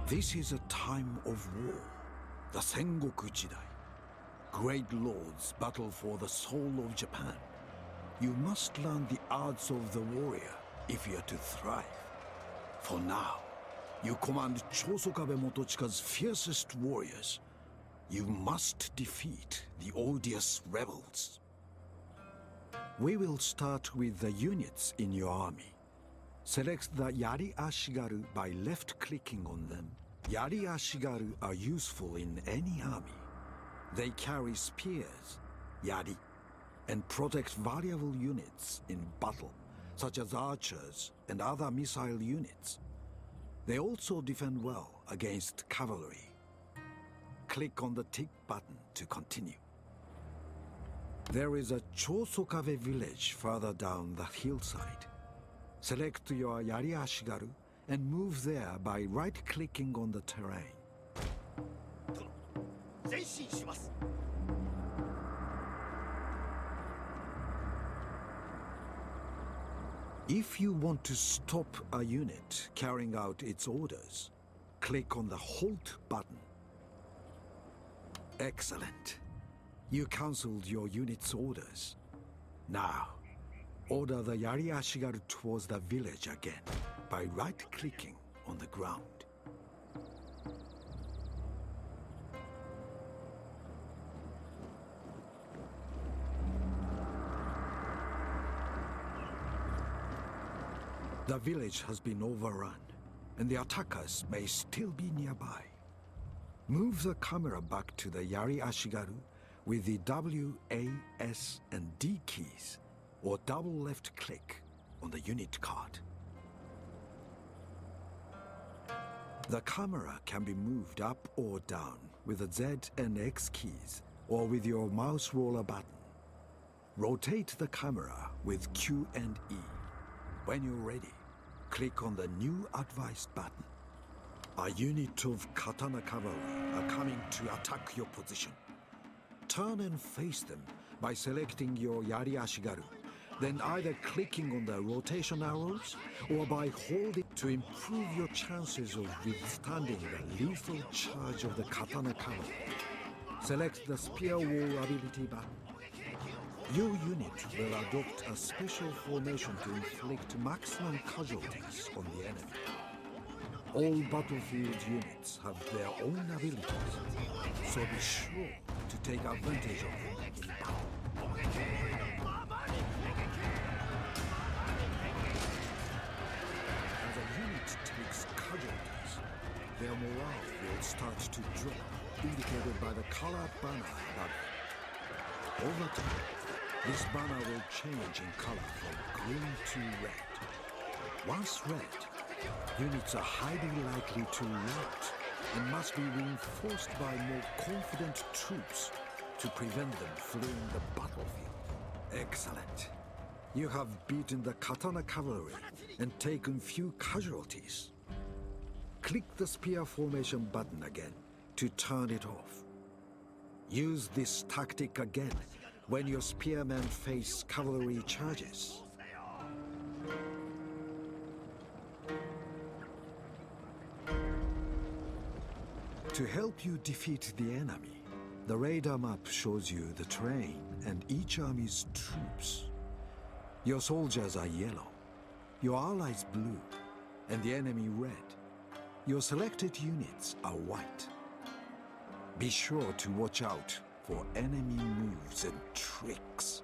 This is a time of war, the Sengoku Jidai. Great lords battle for the soul of Japan. You must learn the arts of the warrior if you are to thrive. For now, you command Chosokabe Motochika's fiercest warriors. You must defeat the odious rebels. We will start with the units in your army. Select the Yari Ashigaru by left-clicking on them. Yari Ashigaru are useful in any army. They carry spears, Yari, and protect valuable units in battle, such as archers and other missile units. They also defend well against cavalry. Click on the tick button to continue. There is a Chosokabe village further down the hillside. Select your Yari Ashigaru and move there by right-clicking on the terrain. If you want to stop a unit carrying out its orders, click on the Halt button. Excellent. You cancelled your unit's orders. Now, order the Yari Ashigaru towards the village again by right-clicking on the ground. The village has been overrun, and the attackers may still be nearby. Move the camera back to the Yari Ashigaru with the W, A, S, and D keys, or double left-click on the unit card. The camera can be moved up or down with the Z and X keys, or with your mouse roller button. Rotate the camera with Q and E. When you're ready, click on the New Advice button. A unit of katana cavalry are coming to attack your position. Turn and face them by selecting your Yari Ashigaru, then either clicking on the rotation arrows or by holding to improve your chances of withstanding the lethal charge of the katana cavalry. Select the Spear Wall ability button. Your unit will adopt a special formation to inflict maximum casualties on the enemy. All battlefield units have their own abilities, so be sure to take advantage of them in battle. As a unit takes casualties, their morale will start to drop, indicated by the colored banner above them. Over time, this banner will change in color from green to red. Once red, units are highly likely to loot and must be reinforced by more confident troops to prevent them fleeing the battlefield. Excellent. You have beaten the katana cavalry and taken few casualties. Click the spear formation button again to turn it off. Use this tactic again when your spearmen face cavalry charges. To help you defeat the enemy, the radar map shows you the terrain and each army's troops. Your soldiers are yellow, your allies blue, and the enemy red. Your selected units are white. Be sure to watch out for enemy moves and tricks.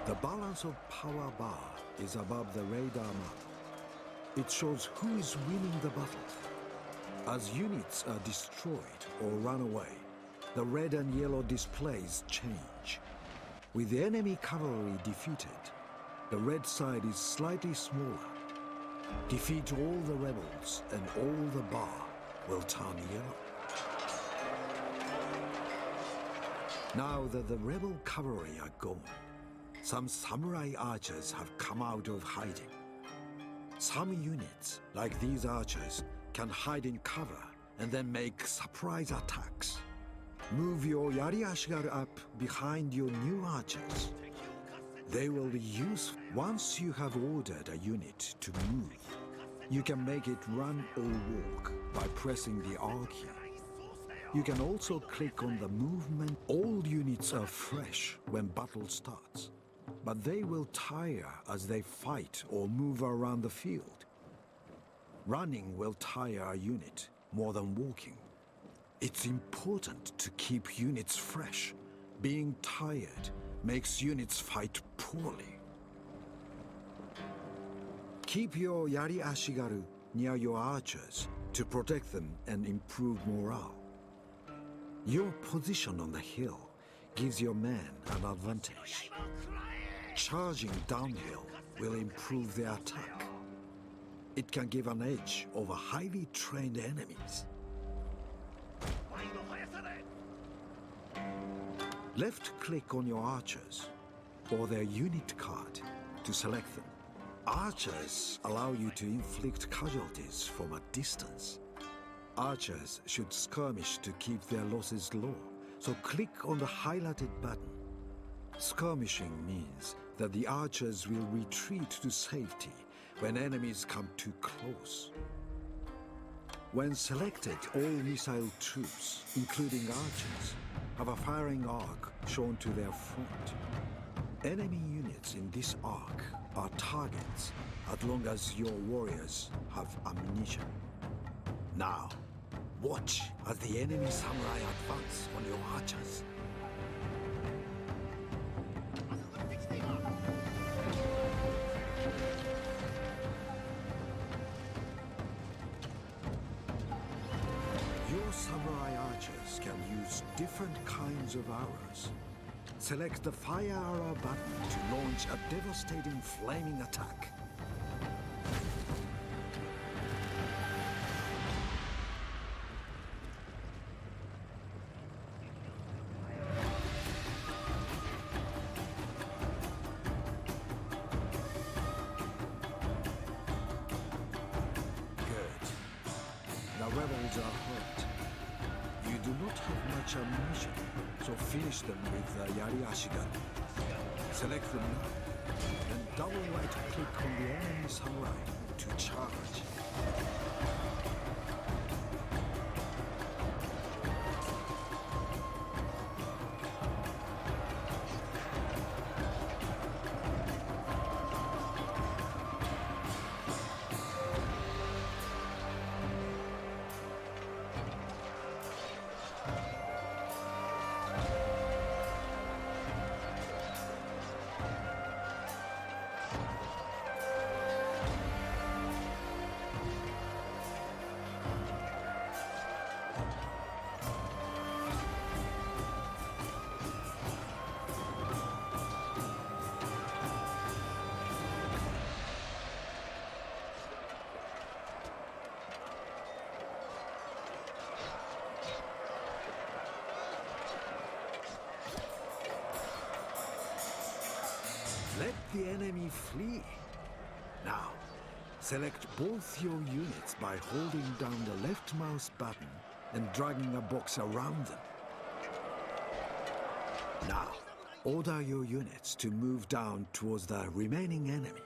The balance of power bar is above the radar map. It shows who is winning the battle. As units are destroyed or run away, the red and yellow displays change. With the enemy cavalry defeated, the red side is slightly smaller. Defeat all the rebels and all the bar will turn yellow. Now that the rebel cavalry are gone, some samurai archers have come out of hiding. Some units, like these archers, can hide in cover and then make surprise attacks. Move your Yari Ashigaru up behind your new archers. They will be useful once you have ordered a unit to move. You can make it run or walk by pressing the R key. You can also click on the movement. All units are fresh when battle starts, but they will tire as they fight or move around the field. Running will tire a unit more than walking. It's important to keep units fresh. Being tired makes units fight poorly. Keep your Yari Ashigaru near your archers to protect them and improve morale. Your position on the hill gives your men an advantage. Charging downhill will improve their attack. It can give an edge over highly trained enemies. Left-click on your archers or their unit card to select them. Archers allow you to inflict casualties from a distance. Archers should skirmish to keep their losses low, so click on the highlighted button. Skirmishing means that the archers will retreat to safety when enemies come too close. When selected, all missile troops, including archers, have a firing arc shown to their front. Enemy units in this arc are targets as long as your warriors have ammunition. Now, watch as the enemy samurai advance on your archers. Your samurai archers can use different kinds of arrows. Select the fire arrow button to launch a devastating flaming attack. The rebels are hurt. You do not have much ammunition, so finish them with the Yari Ashigaru. Select them now, and double right-click on the enemy samurai to charge. Let the enemy flee. Now, select both your units by holding down the left mouse button and dragging a box around them. Now, order your units to move down towards the remaining enemy.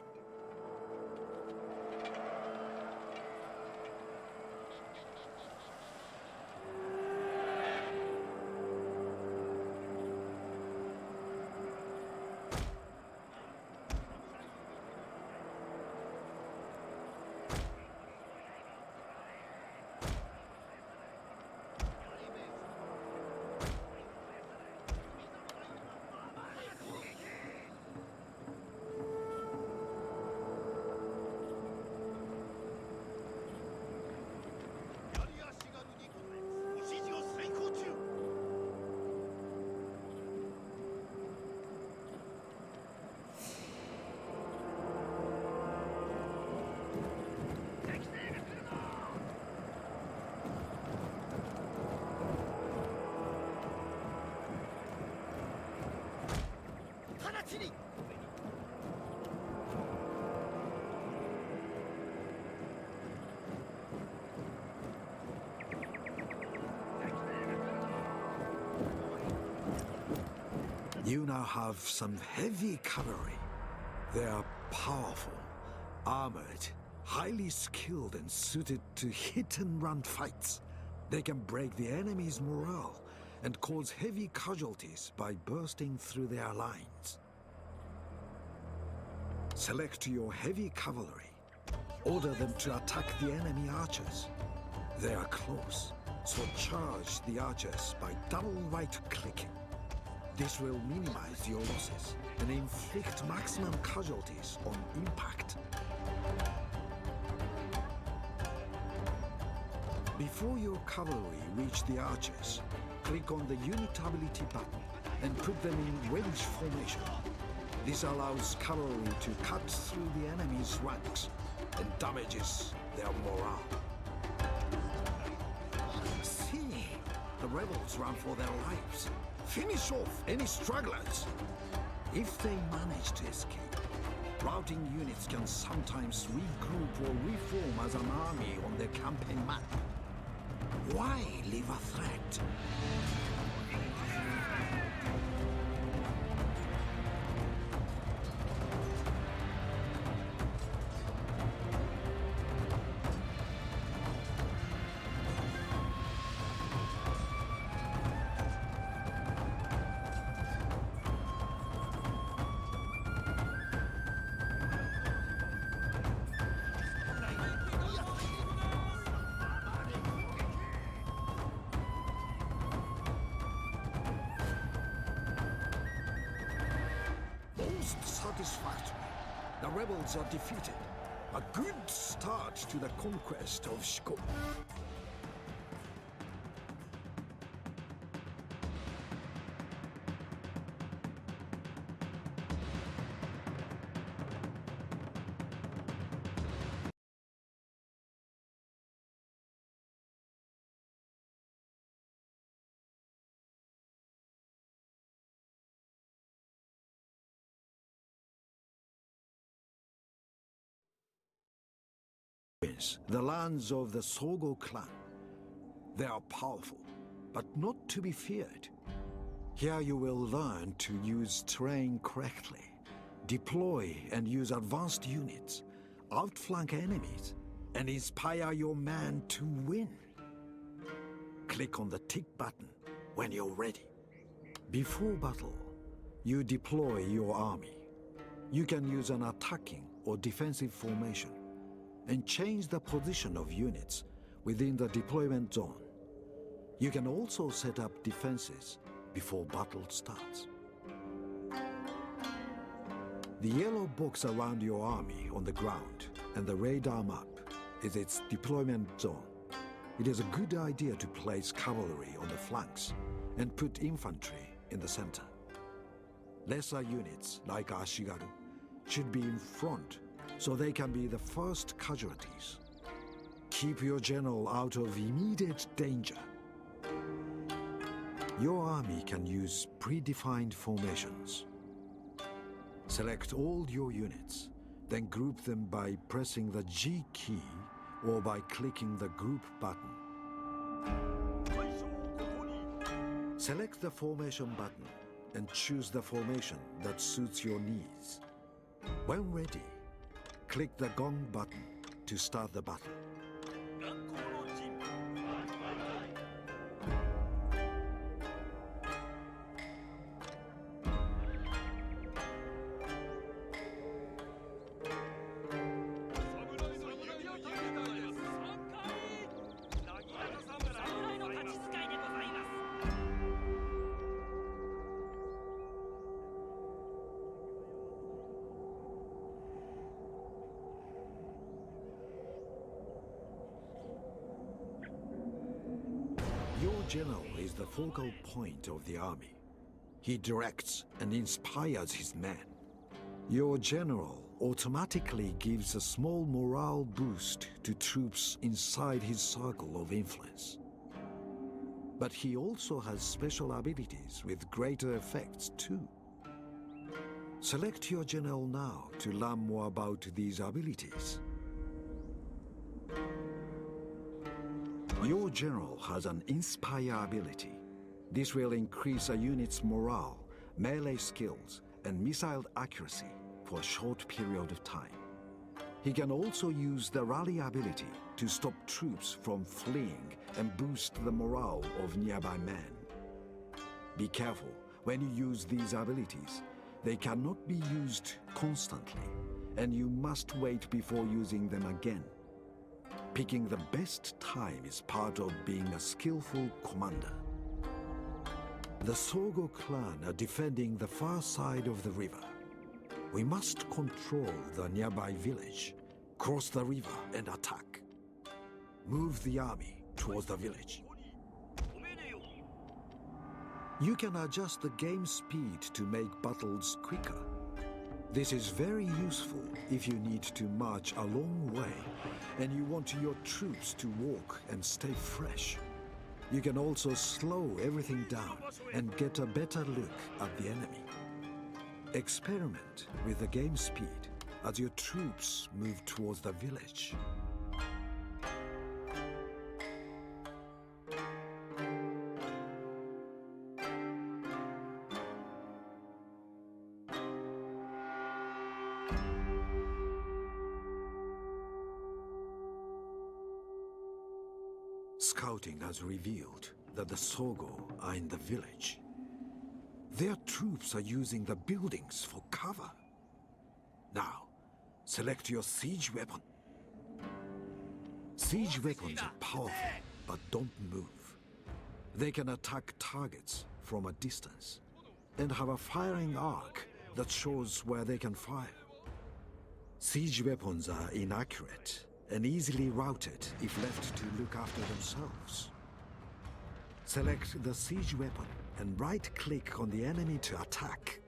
You now have some heavy cavalry. They are powerful, armored, highly skilled and suited to hit-and-run fights. They can break the enemy's morale and cause heavy casualties by bursting through their lines. Select your heavy cavalry. Order them to attack the enemy archers. They are close, so charge the archers by double right-clicking. This will minimize your losses and inflict maximum casualties on impact. Before your cavalry reach the archers, click on the unit ability button and put them in wedge formation. This allows cavalry to cut through the enemy's ranks and damages their morale. See, the rebels run for their lives. Finish off any stragglers. If they manage to escape, routing units can sometimes regroup or reform as an army on their campaign map. Why leave a threat? Satisfactory. The rebels are defeated. A good start to the conquest of Shogun. The lands of the Shogun clan. They are powerful, but not to be feared. Here you will learn to use terrain correctly, deploy and use advanced units, outflank enemies, and inspire your man to win. Click on the tick button when you're ready. Before battle, you deploy your army. You can use an attacking or defensive formation and change the position of units within the deployment zone. You can also set up defenses before battle starts. The yellow box around your army on the ground and the radar map is its deployment zone. It is a good idea to place cavalry on the flanks and put infantry in the center. Lesser units like Ashigaru should be in front so they can be the first casualties. Keep your general out of immediate danger. Your army can use predefined formations. Select all your units, then group them by pressing the G key or by clicking the group button. Select the formation button and choose the formation that suits your needs. When ready, click the gong button to start the battle. Your general is the focal point of the army. He directs and inspires his men. Your general automatically gives a small morale boost to troops inside his circle of influence. But he also has special abilities with greater effects too. Select your general now to learn more about these abilities. Your general has an Inspire ability. This will increase a unit's morale, melee skills, and missile accuracy for a short period of time. He can also use the rally ability to stop troops from fleeing and boost the morale of nearby men. Be careful when you use these abilities. They cannot be used constantly, and you must wait before using them again. Picking the best time is part of being a skillful commander. The Sogo clan are defending the far side of the river. We must control the nearby village, cross the river and attack. Move the army towards the village. You can adjust the game speed to make battles quicker. This is very useful if you need to march a long way and you want your troops to walk and stay fresh. You can also slow everything down and get a better look at the enemy. Experiment with the game speed as your troops move towards the village. Scouting has revealed that the Sogo are in the village. Their troops are using the buildings for cover. Now, select your siege weapon. Siege weapons are powerful, but don't move. They can attack targets from a distance and have a firing arc that shows where they can fire. Siege weapons are inaccurate and easily routed if left to look after themselves. Select the siege weapon and right-click on the enemy to attack.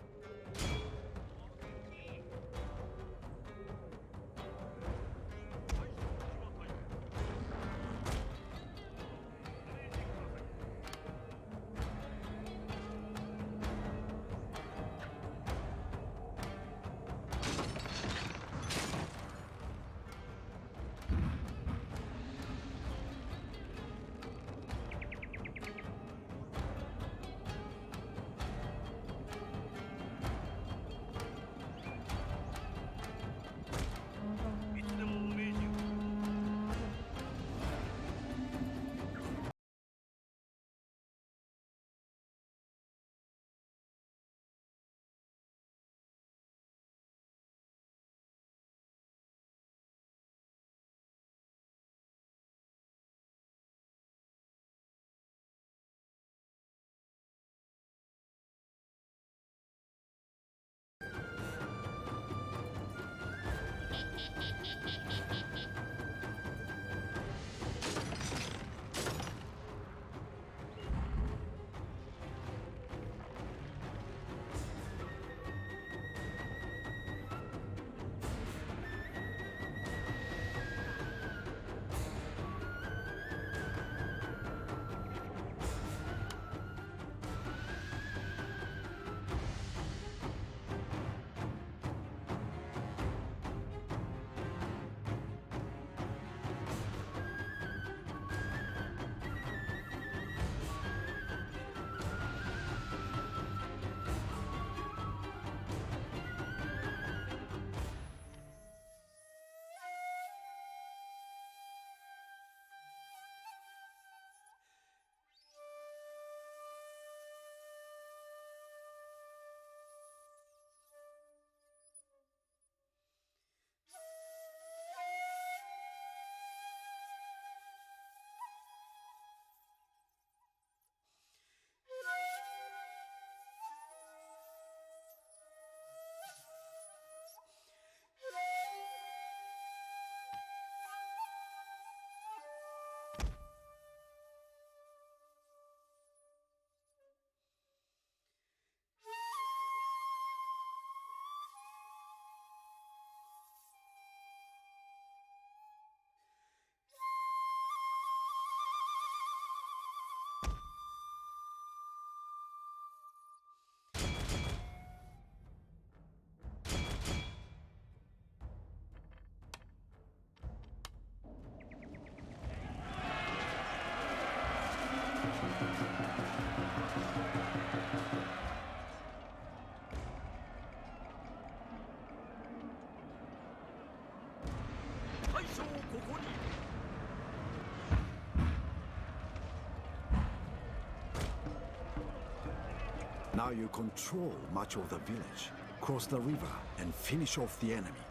Now you control much of the village, cross the river, and finish off the enemy.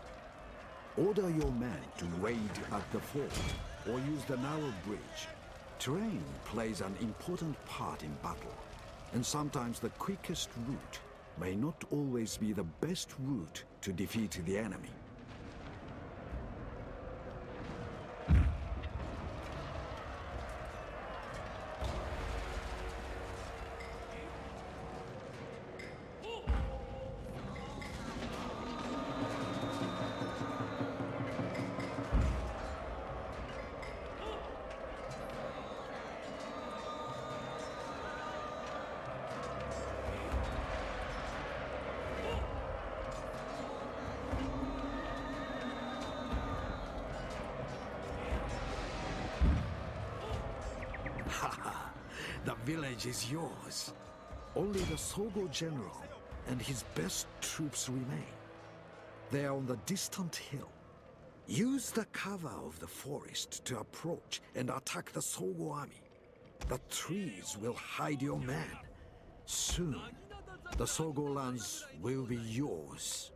Order your men to raid at the fort, or use the narrow bridge. Terrain plays an important part in battle, and sometimes the quickest route may not always be the best route to defeat the enemy. The village is yours. Only the Sogo general and his best troops remain. They are on the distant hill. Use the cover of the forest to approach and attack the Sogo army. The trees will hide your men. Soon, the Sogo lands will be yours.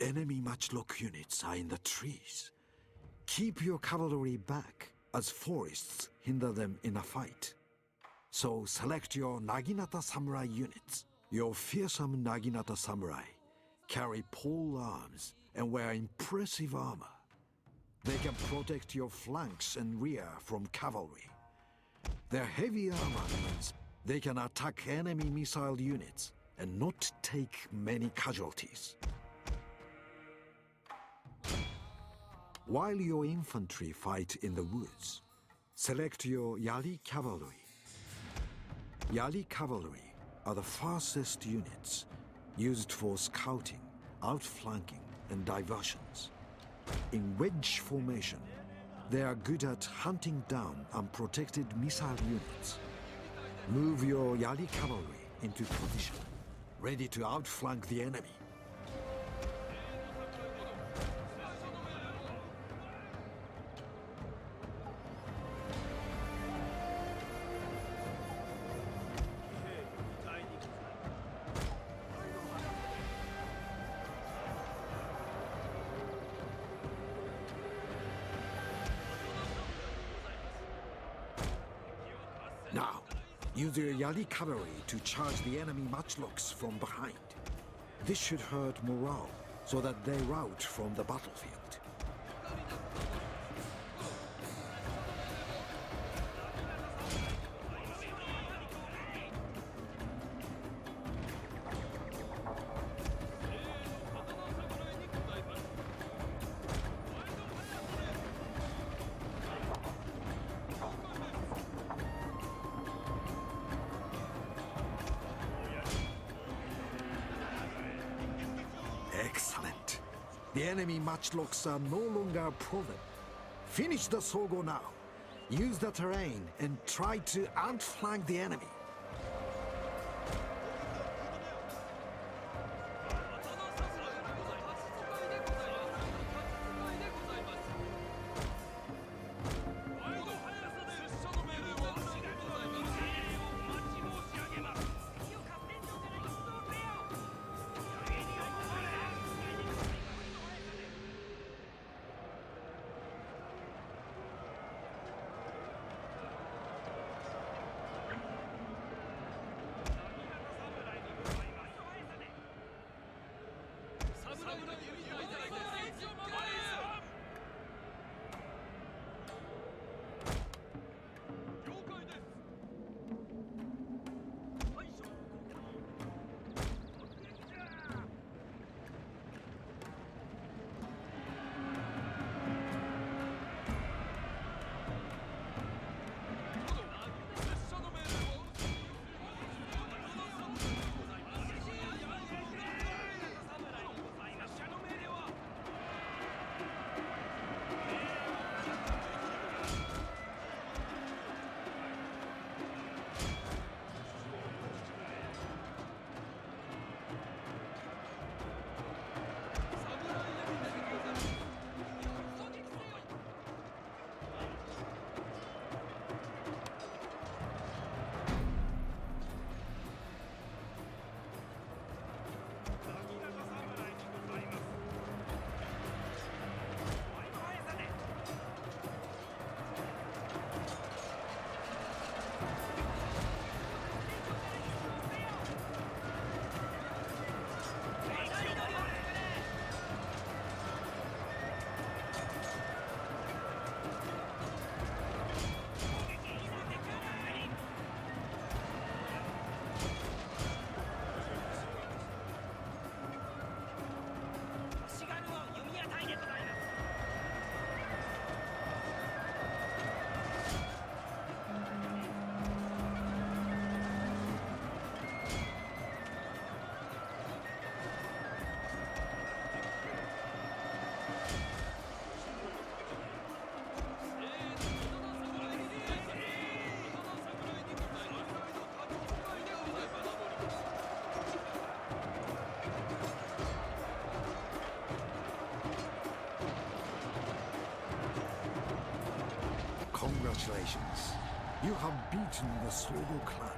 Enemy matchlock units are in the trees. Keep your cavalry back, as forests hinder them in a fight. So select your Naginata Samurai units. Your fearsome Naginata Samurai carry pole arms and wear impressive armor. They can protect your flanks and rear from cavalry. Their heavy armor means they can attack enemy missile units and not take many casualties. While your infantry fight in the woods, select your Yari cavalry. Yari cavalry are the fastest units used for scouting, outflanking, and diversions. In wedge formation, they are good at hunting down unprotected missile units. Move your Yari cavalry into position, ready to outflank the enemy. Now, use your Yari cavalry to charge the enemy matchlocks from behind. This should hurt morale, so that they rout from the battlefield. Excellent. The enemy matchlocks are no longer a problem. Finish the Sogo now. Use the terrain and try to outflank the enemy. Congratulations. You have beaten the Shogun clan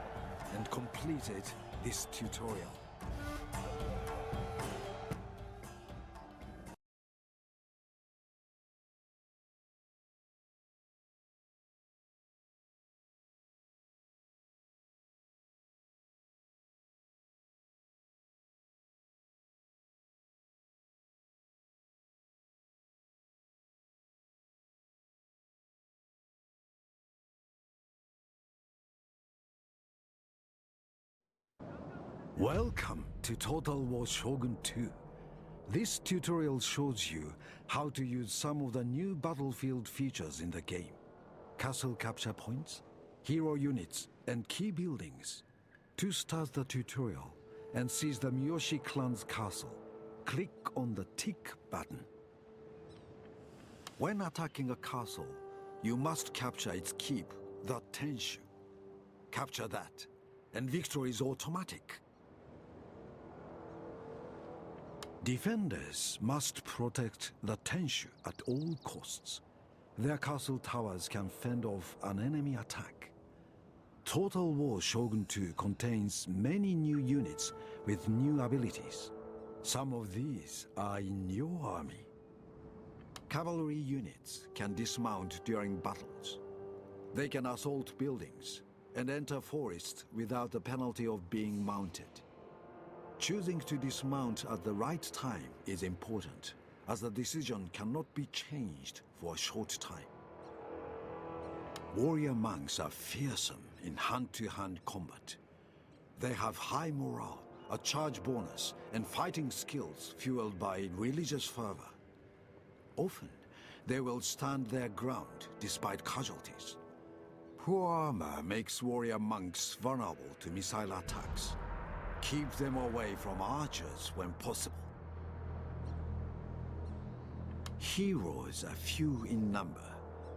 and completed this tutorial. Welcome to Total War Shogun 2. This tutorial shows you how to use some of the new battlefield features in the game. Castle capture points, hero units, and key buildings. To start the tutorial and seize the Miyoshi clan's castle, click on the tick button. When attacking a castle, you must capture its keep, the Tenshu. Capture that, and victory is automatic. Defenders must protect the Tenshu at all costs. Their castle towers can fend off an enemy attack. Total War Shogun 2 contains many new units with new abilities. Some of these are in your army. Cavalry units can dismount during battles. They can assault buildings and enter forests without the penalty of being mounted. Choosing to dismount at the right time is important, as the decision cannot be changed for a short time. Warrior monks are fearsome in hand-to-hand combat. They have high morale, a charge bonus, and fighting skills fueled by religious fervor. Often, they will stand their ground despite casualties. Poor armor makes warrior monks vulnerable to missile attacks. Keep them away from archers when possible. Heroes are few in number,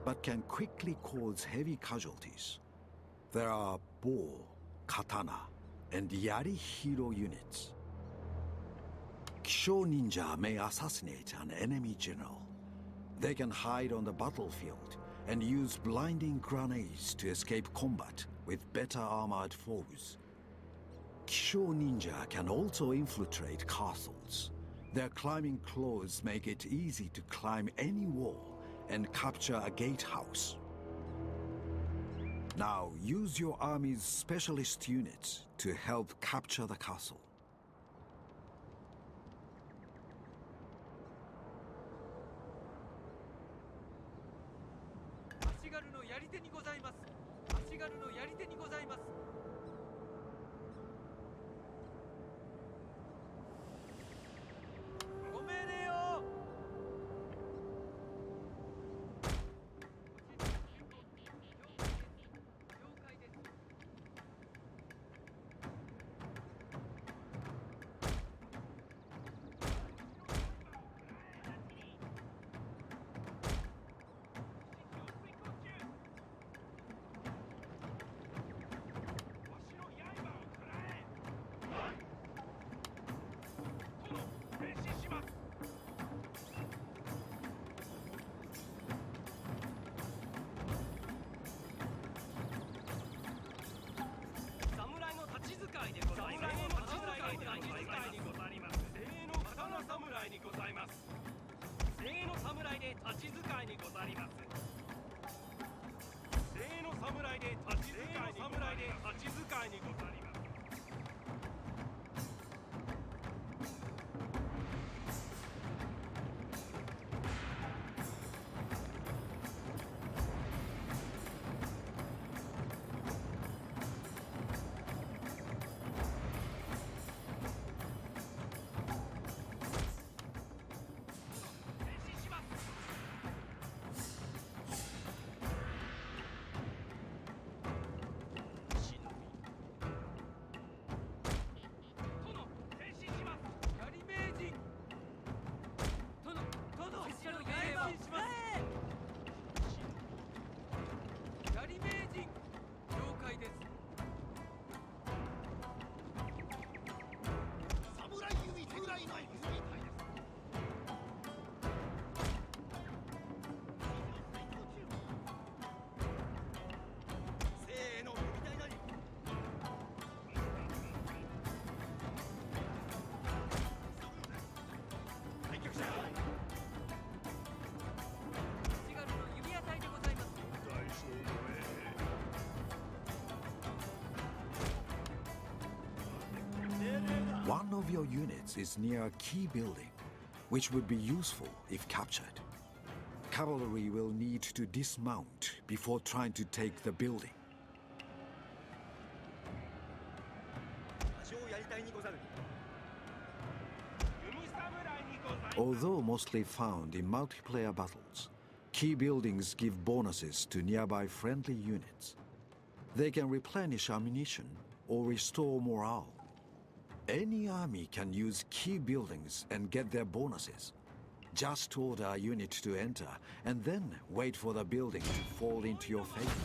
but can quickly cause heavy casualties. There are bow, katana, and yari hero units. Kisho ninja may assassinate an enemy general. They can hide on the battlefield and use blinding grenades to escape combat with better armored foes. Kisho ninja can also infiltrate castles. Their climbing claws make it easy to climb any wall and capture a gatehouse. Now use your army's specialist units to help capture the castle. 足軽のやり手にございます。足軽のやり手にございます。ご命令を。了解です。One of your units is near a key building, which would be useful if captured. Cavalry will need to dismount before trying to take the building. Although mostly found in multiplayer battles, key buildings give bonuses to nearby friendly units. They can replenish ammunition or restore morale. Any army can use key buildings and get their bonuses. Just order a unit to enter and then wait for the building to fall into your favor.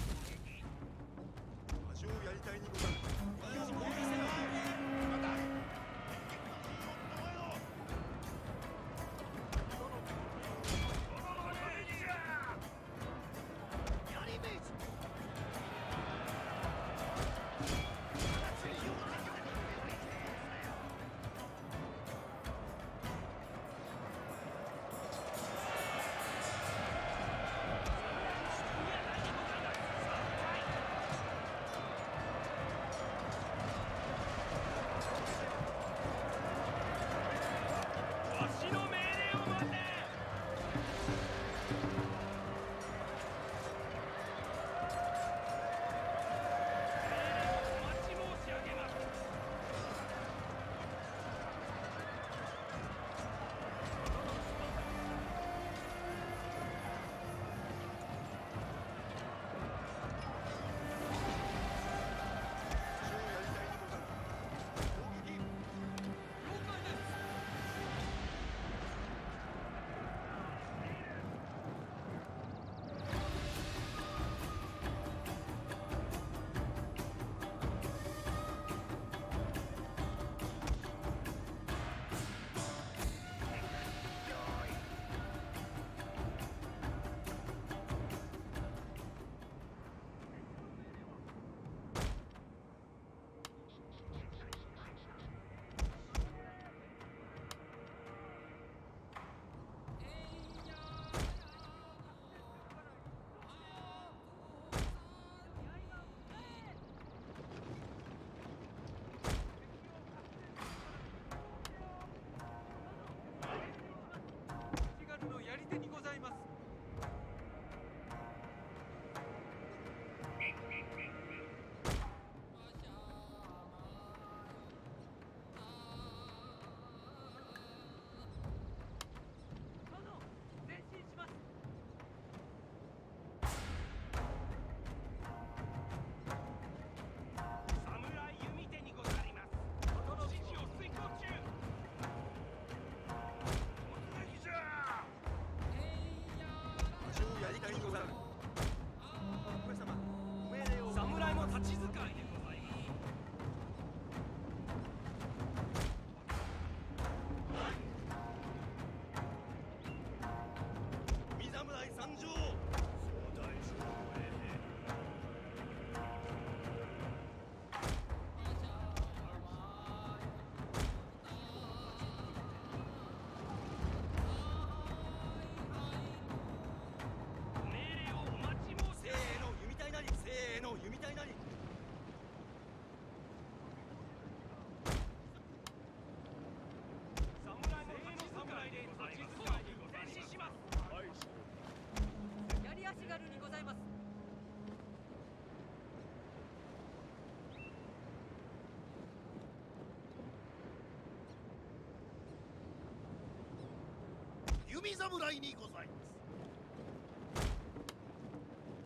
弓侍にございます。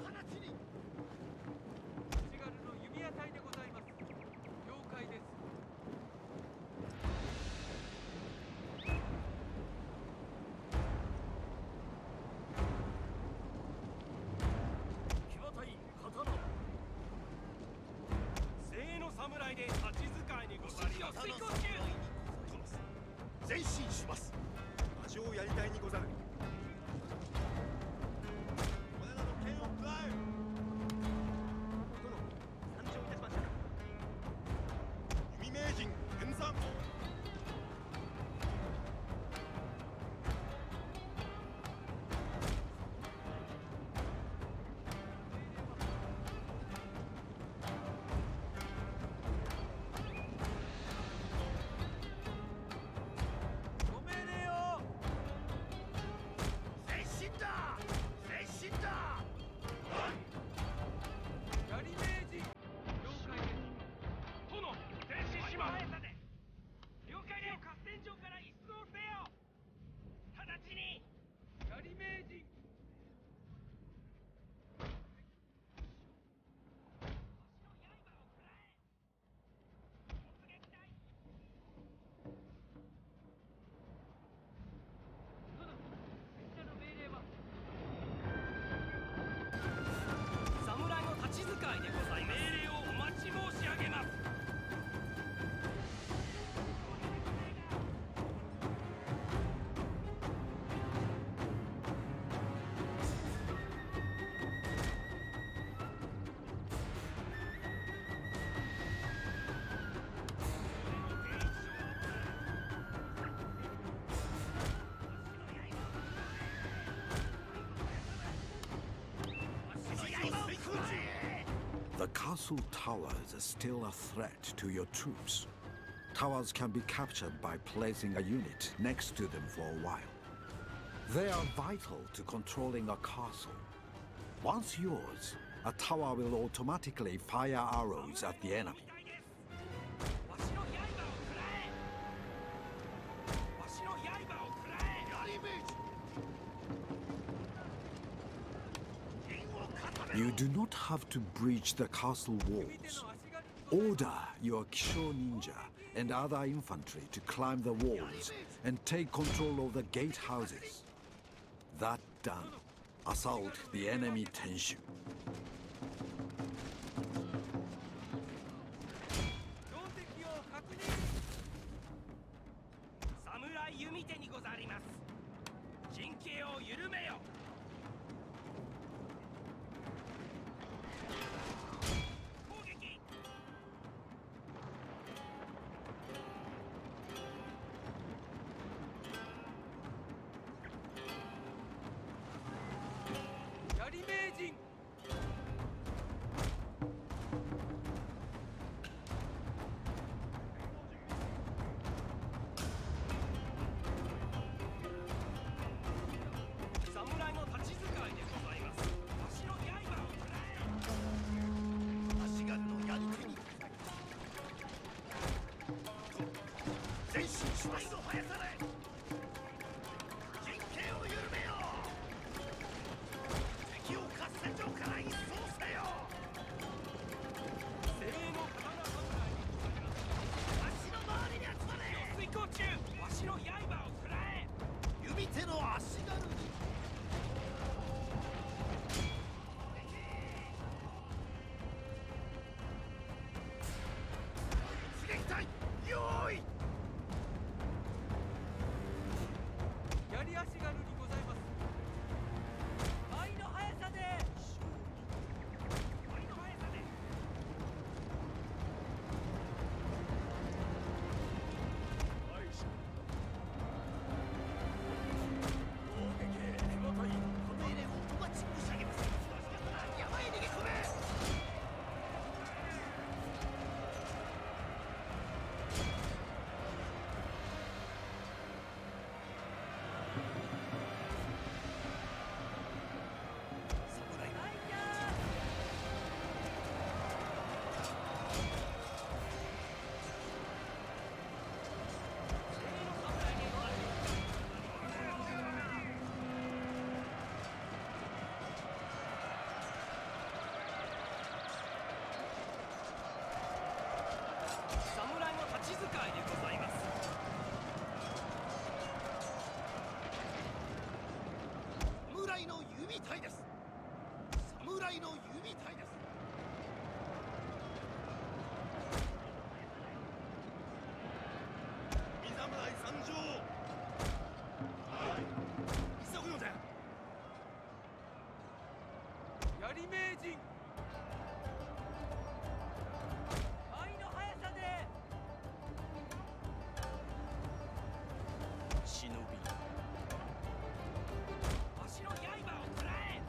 直ちに。足軽の弓矢隊でございます。了解です。騎馬隊刀。精鋭の侍で立ち使いにございます。前進します。魔性やりたいにござる。我らの剣を加え。殿、参上いたしました。弓名人変山。やり名人了解です。殿、停止します。castle towers are still a threat to your troops. Towers can be captured by placing a unit next to them for a while. They are vital to controlling a castle. Once yours, a tower will automatically fire arrows at the enemy. わしの刃を食らえ。わしの刃を食らえ。やりめじ You do not have to breach the castle walls. Order your Kisho ninja and other infantry to climb the walls and take control of the gatehouses. That done, assault the enemy Tenshu. 標的を確認。侍弓手にござります。陣形を緩めよ。攻撃。槍名人。侍の立ち使いでございます。わしの刃を食らえ。足軽のやり手に前進しますの速さで陣形を緩めよ敵を合戦場から一掃せよ精鋭の刀侍にございます。足の周りに集まれ水行中。わしの刃を食らえ。弓手の足軽に一撃隊用意槍足軽にございます。倍の速さで。倍の速さで。攻撃手元にこの命令をお待ち申し上げます山へ逃げ込め侍の侍の立ち使いでございます。侍の弓隊です侍の弓隊です御侍参上急ぐのだ槍名人。倍の速さで。忍びわしの刃を食らえ。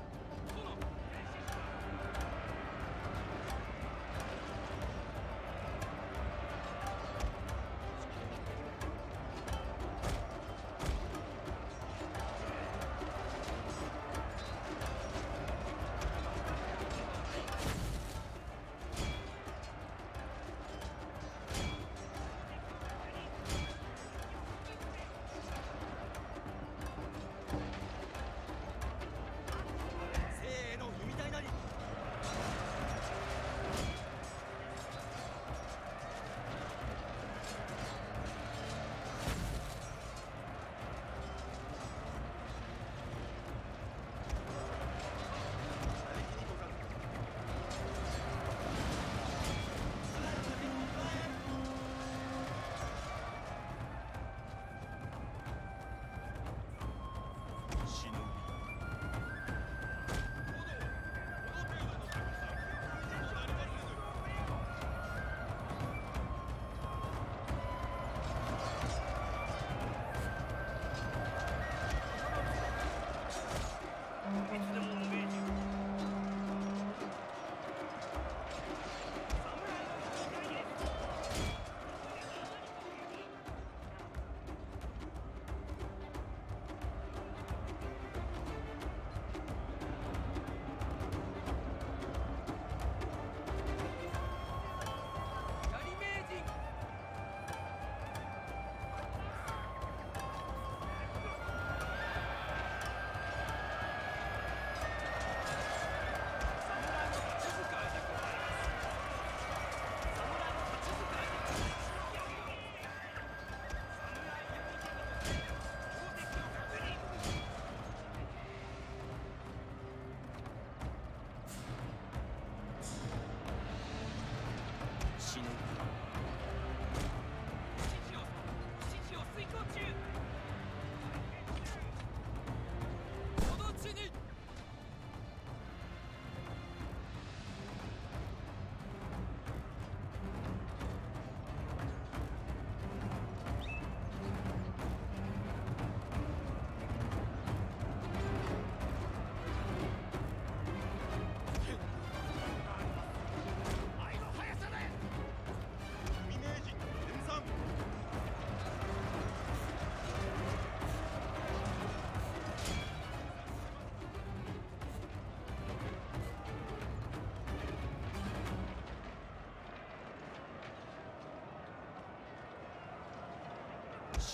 殿。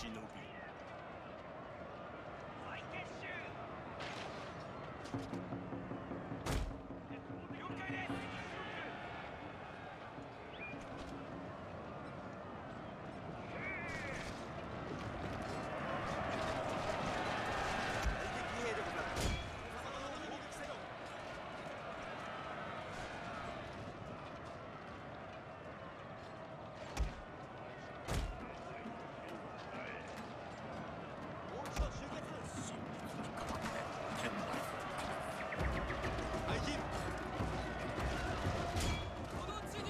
忍び。再結集了解です。敵兵でござる。攻撃せよ。もう一度集結。大臣。この地に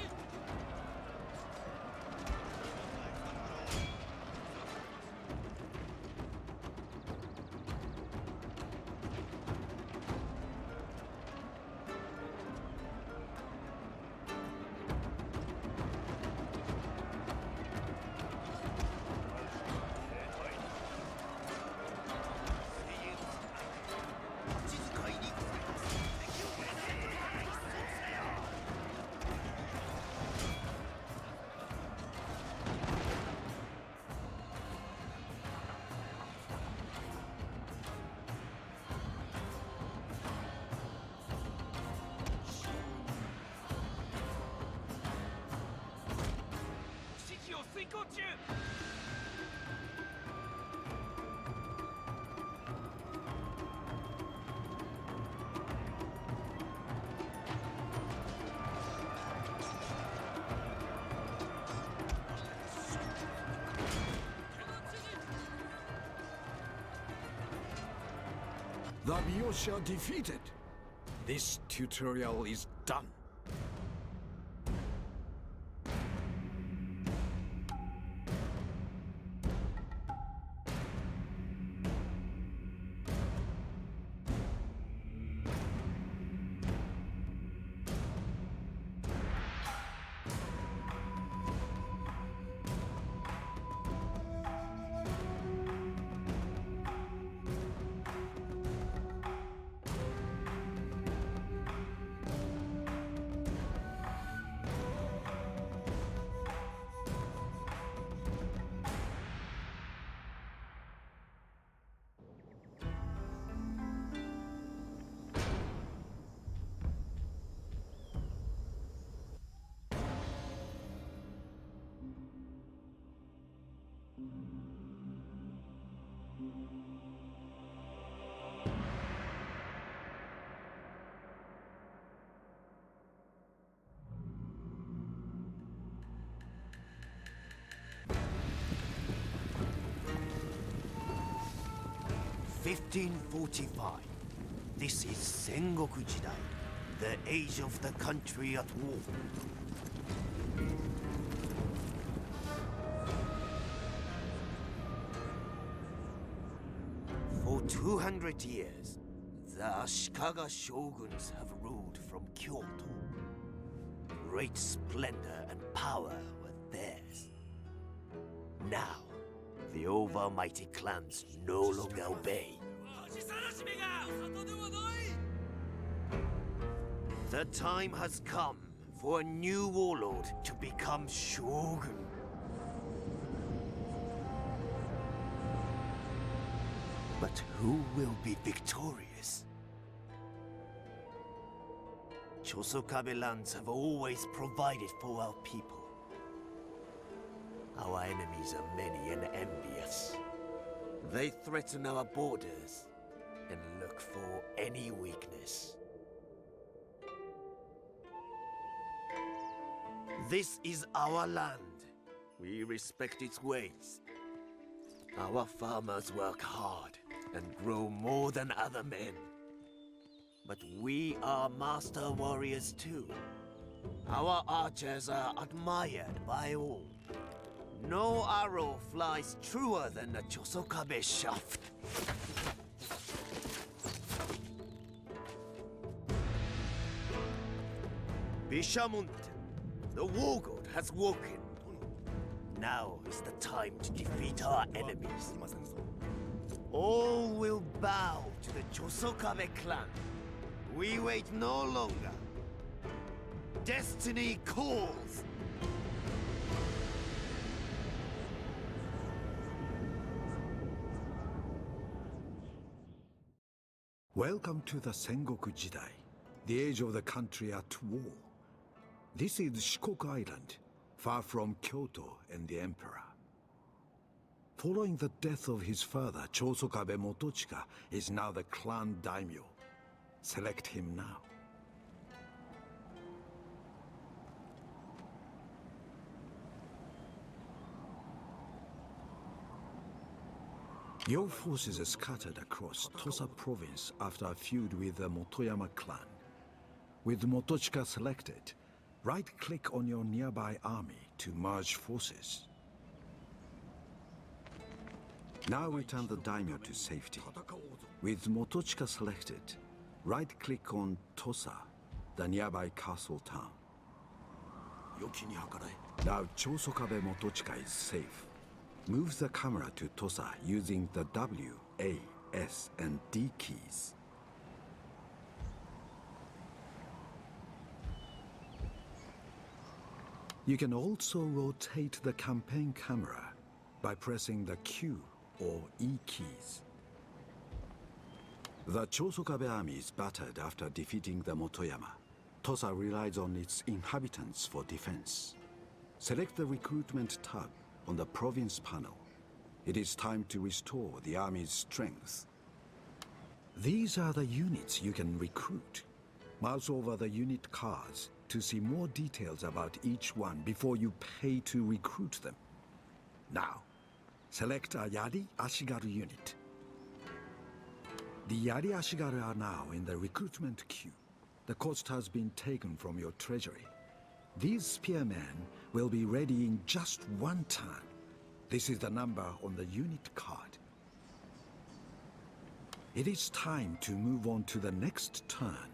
指示を遂行中。The Myosha defeated. This tutorial is done. (1545). This is Sengoku Jidai, the age of the country at war. For 200 years, the Ashikaga shoguns have ruled from Kyoto. Great splendor and power were theirs. Now, the overmighty clans no longer obey. The time has come for a new warlord to become Shogun. But who will be victorious? Chosokabe lands have always provided for our people. Our enemies are many and envious. They threaten our borders and look for any weakness. This is our land. We respect its ways. Our farmers work hard and grow more than other men. But we are master warriors too. Our archers are admired by all. No arrow flies truer than the Chosokabe shaft. Bishamonten, the war god has woken. Now is the time to defeat our enemies. All will bow to the Chosokabe clan. We wait no longer. Destiny calls. Welcome to the Sengoku Jidai, the age of the country at war. This is Shikoku Island, far from Kyoto and the emperor. Following the death of his father, Chosokabe Motochika is now the clan daimyo. Select him now. Your forces are scattered across Tosa province after a feud with the Motoyama clan. With Motochika selected, right-click on your nearby army to merge forces. Now return the daimyo to safety. With Motochika selected, right-click on Tosa, the nearby castle town. Now Chosokabe Motochika is safe. Move the camera to Tosa using the W, A, S, and D keys. You can also rotate the campaign camera by pressing the Q or E keys. The Chosokabe army is battered after defeating the Motoyama. Tosa relies on its inhabitants for defense. Select the recruitment tab on the province panel. It is time to restore the army's strength. These are the units you can recruit. Mouse over the unit cards to see more details about each one before you pay to recruit them. Now, select a Yari Ashigaru unit. The Yari Ashigaru are now in the recruitment queue. The cost has been taken from your treasury. These spearmen will be ready in just one turn. This is the number on the unit card. It is time to move on to the next turn.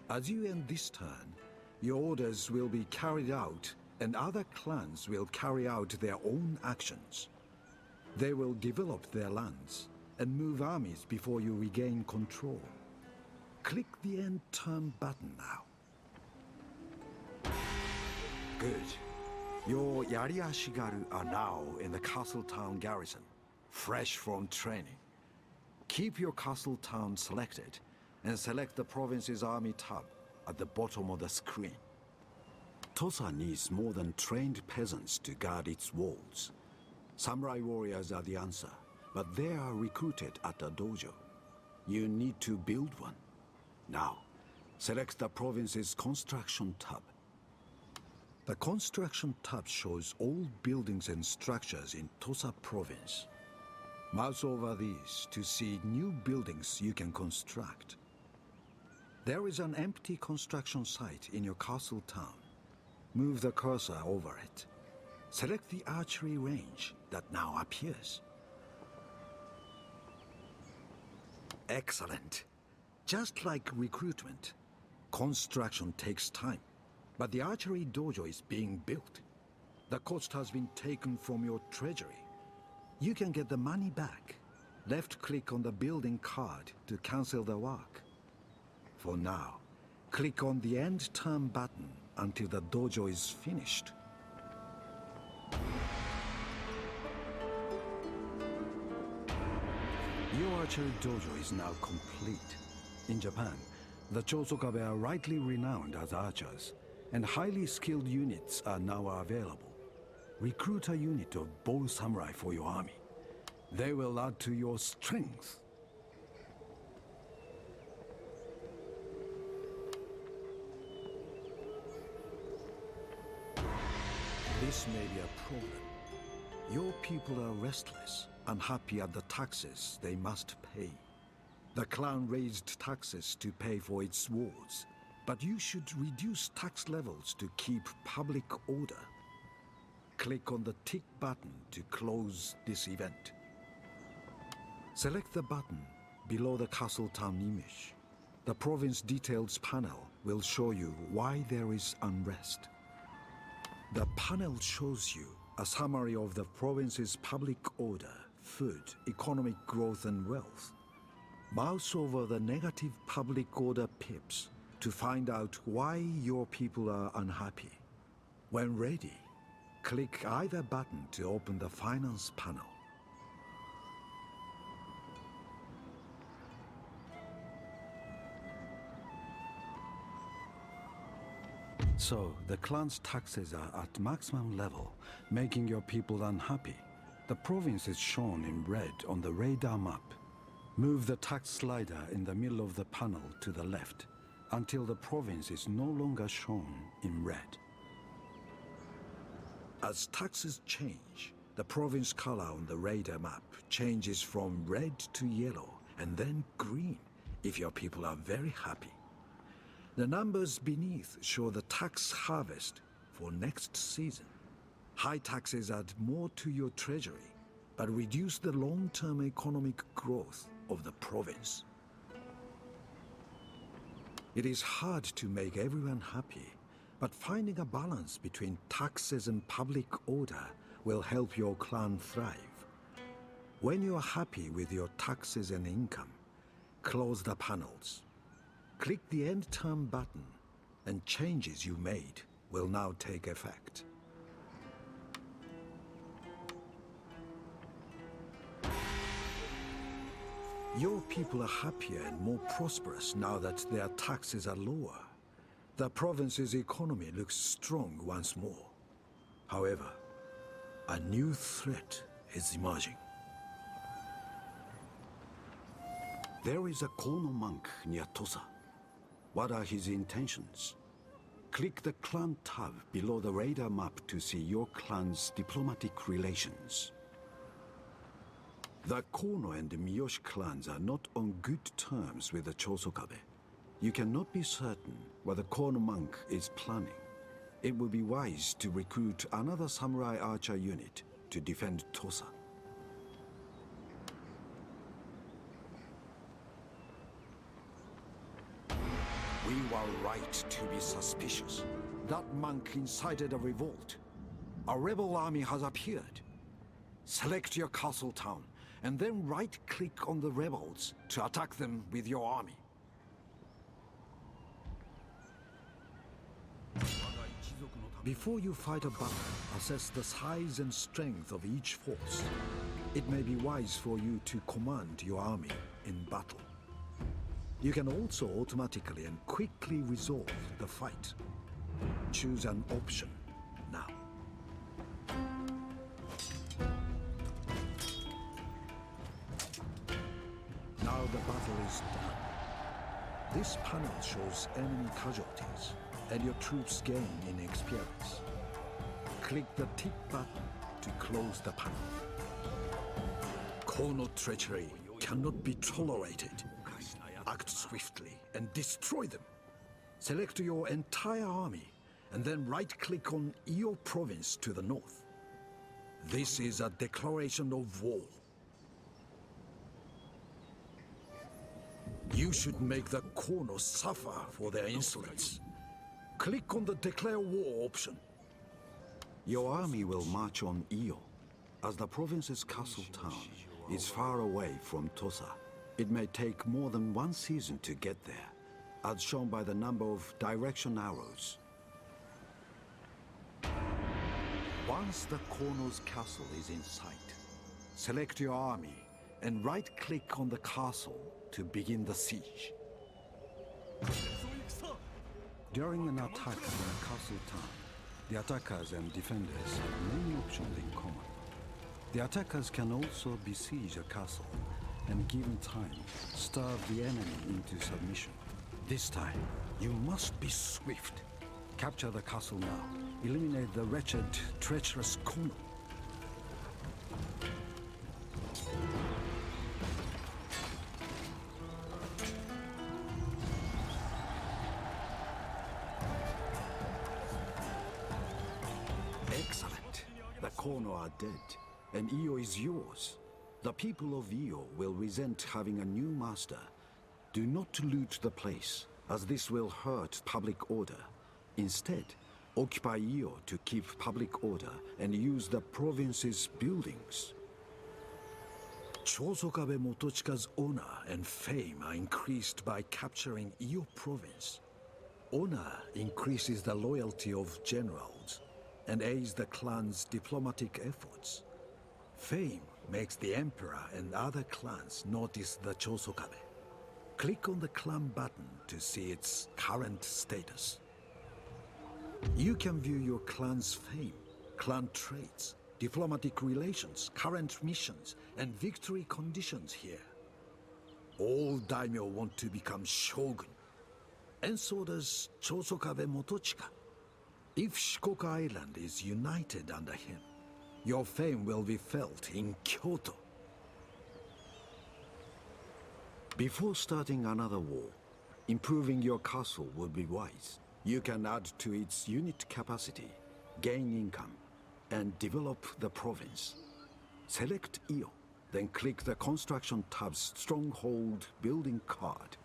As you end this turn, your orders will be carried out and other clans will carry out their own actions. They will develop their lands and move armies before you regain control. Click the End Turn button now. Good. Your Yari Ashigaru are now in the castle town garrison, fresh from training. Keep your castle town selected and select the province's army tab at the bottom of the screen. Tosa needs more than trained peasants to guard its walls. Samurai warriors are the answer, but they are recruited at a dojo. You need to build one. Now, select the province's construction tab. The construction tab shows all buildings and structures in Tosa province. Mouse over these to see new buildings you can construct. There is an empty construction site in your castle town. Move the cursor over it. Select the archery range that now appears. Excellent. Just like recruitment, construction takes time, but the archery dojo is being built. The cost has been taken from your treasury. You can get the money back. Left-click on the building card to cancel the work. For now, click on the End Turn button until the dojo is finished. Your archery dojo is now complete. In Japan, the Chosokabe are rightly renowned as archers, and highly skilled units are now available. Recruit a unit of bow samurai for your army. They will add to your strength. This may be a problem. Your people are restless, unhappy at the taxes they must pay. The clan raised taxes to pay for its wars, but you should reduce tax levels to keep public order. Click on the tick button to close this event. Select the button below the castle town image. The province details panel will show you why there is unrest. The panel shows you a summary of the province's public order, food, economic growth, and wealth. Mouse over the negative public order pips to find out why your people are unhappy. When ready, click either button to open the finance panel. So, the clan's taxes are at maximum level, making your people unhappy. The province is shown in red on the radar map. Move the tax slider in the middle of the panel to the left until the province is no longer shown in red. As taxes change, the province color on the radar map changes from red to yellow and then green if your people are very happy. The numbers beneath show the tax harvest for next season. High taxes add more to your treasury, but reduce the long-term economic growth of the province. It is hard to make everyone happy, but finding a balance between taxes and public order will help your clan thrive. When you are happy with your taxes and income, close the panels. Click the End Term button, and changes you made will now take effect. Your people are happier and more prosperous now that their taxes are lower. The province's economy looks strong once more. However, a new threat is emerging. There is a Kono monk near Tosa. What are his intentions? Click the clan tab below the radar map to see your clan's diplomatic relations. The Kono and the Miyoshi clans are not on good terms with the Chosokabe. You cannot be certain what the Kono monk is planning. It would be wise to recruit another samurai archer unit to defend Tosa. We were right to be suspicious. That monk incited a revolt. A rebel army has appeared. Select your castle town, and then right-click on the rebels to attack them with your army. Before you fight a battle, assess the size and strength of each force. It may be wise for you to command your army in battle. You can also automatically and quickly resolve the fight. Choose an option now. Now the battle is done. This panel shows enemy casualties, and your troops gain in experience. Click the tick button to close the panel. Kono treachery cannot be tolerated. Act swiftly and destroy them. Select your entire army, and then right-click on Iyo province to the north. This is a declaration of war. You should make the Kono suffer for their insolence. Click on the Declare War option. Your army will march on Iyo, as the province's castle town is far away from Tosa. It may take more than one season to get there, as shown by the number of direction arrows. Once the Kono's castle is in sight, select your army and right-click on the castle to begin the siege. During an attack on a castle town, the attackers and defenders have many options in common. The attackers can also besiege a castle and, given time, starve the enemy into submission. This time, you must be swift. Capture the castle now. Eliminate the wretched, treacherous Kono. Excellent. The Kono are dead, and Iyo is yours. The people of Iyo will resent having a new master. Do not loot the place, as this will hurt public order. Instead, occupy Iyo to keep public order and use the province's buildings. Chosokabe Motochika's honor and fame are increased by capturing Iyo province. Honor increases the loyalty of generals and aids the clan's diplomatic efforts. Fame makes the emperor and other clans notice the Chosokabe. Click on the clan button to see its current status. You can view your clan's fame, clan traits, diplomatic relations, current missions, and victory conditions here. All daimyo want to become shogun, and so does Chosokabe Motochika. If Shikoku Island is united under him, your fame will be felt in Kyoto. Before starting another war, improving your castle would be wise. You can add to its unit capacity, gain income, and develop the province. Select Iyo, then click the Construction tab's Stronghold Building card.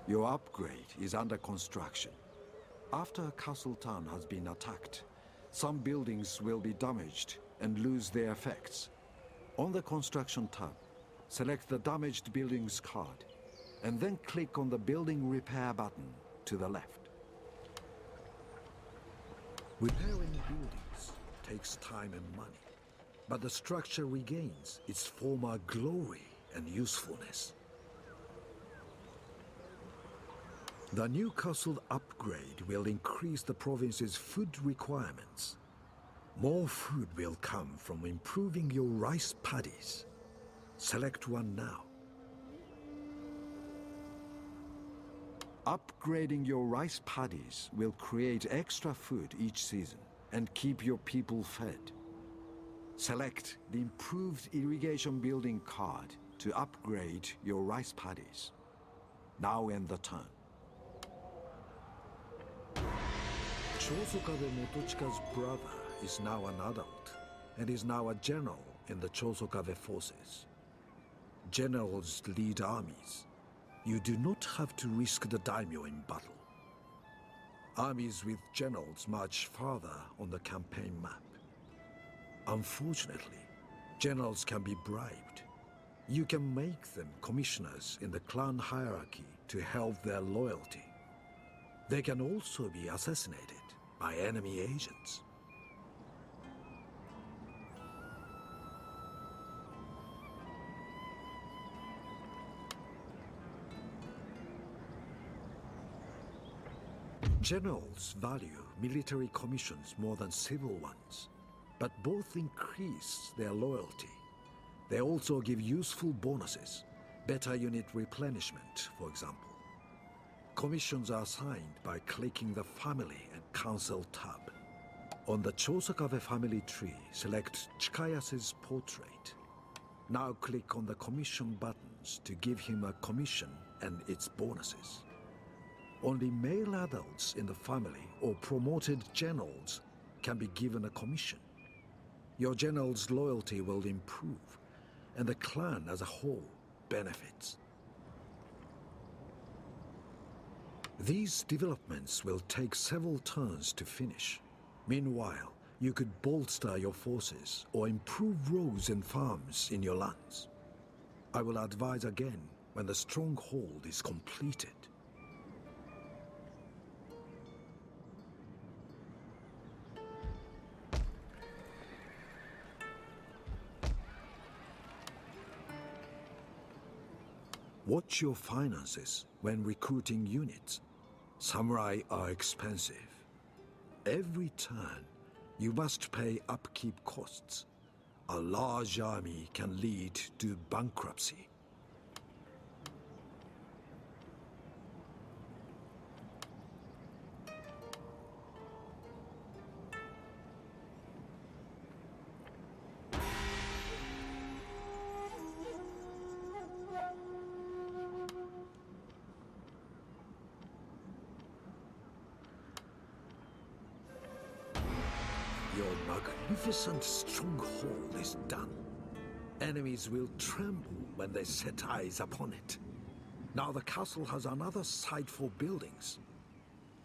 Your upgrade is under construction. After a castle town has been attacked, some buildings will be damaged and lose their effects. On the Construction tab, select the Damaged Buildings card, and then click on the Building Repair button to the left. Repairing buildings takes time and money, but the structure regains its former glory and usefulness. The new castle upgrade will increase the province's food requirements. More food will come from improving your rice paddies. Select one now. Upgrading your rice paddies will create extra food each season and keep your people fed. Select the Improved Irrigation Building card to upgrade your rice paddies. Now end the turn. Chosokabe Motochika's brother is now an adult and is now a general in the Chosokabe forces. Generals lead armies. You do not have to risk the daimyo in battle. Armies with generals march farther on the campaign map. Unfortunately, generals can be bribed. You can make them commissioners in the clan hierarchy to help their loyalty. They can also be assassinated by enemy agents. Generals value military commissions more than civil ones, but both increase their loyalty. They also give useful bonuses, better unit replenishment, for example. Commissions are assigned by clicking the Family and Council tab. On the Chosokabe family tree, select Chikayase's portrait. Now click on the commission buttons to give him a commission and its bonuses. Only male adults in the family or promoted generals can be given a commission. Your general's loyalty will improve, and the clan as a whole benefits. These developments will take several turns to finish. Meanwhile, you could bolster your forces or improve roads and farms in your lands. I will advise again when the stronghold is completed. Watch your finances when recruiting units. Samurai are expensive. Every turn, you must pay upkeep costs. A large army can lead to bankruptcy. Your magnificent stronghold is done. Enemies will tremble when they set eyes upon it. Now the castle has another site for buildings.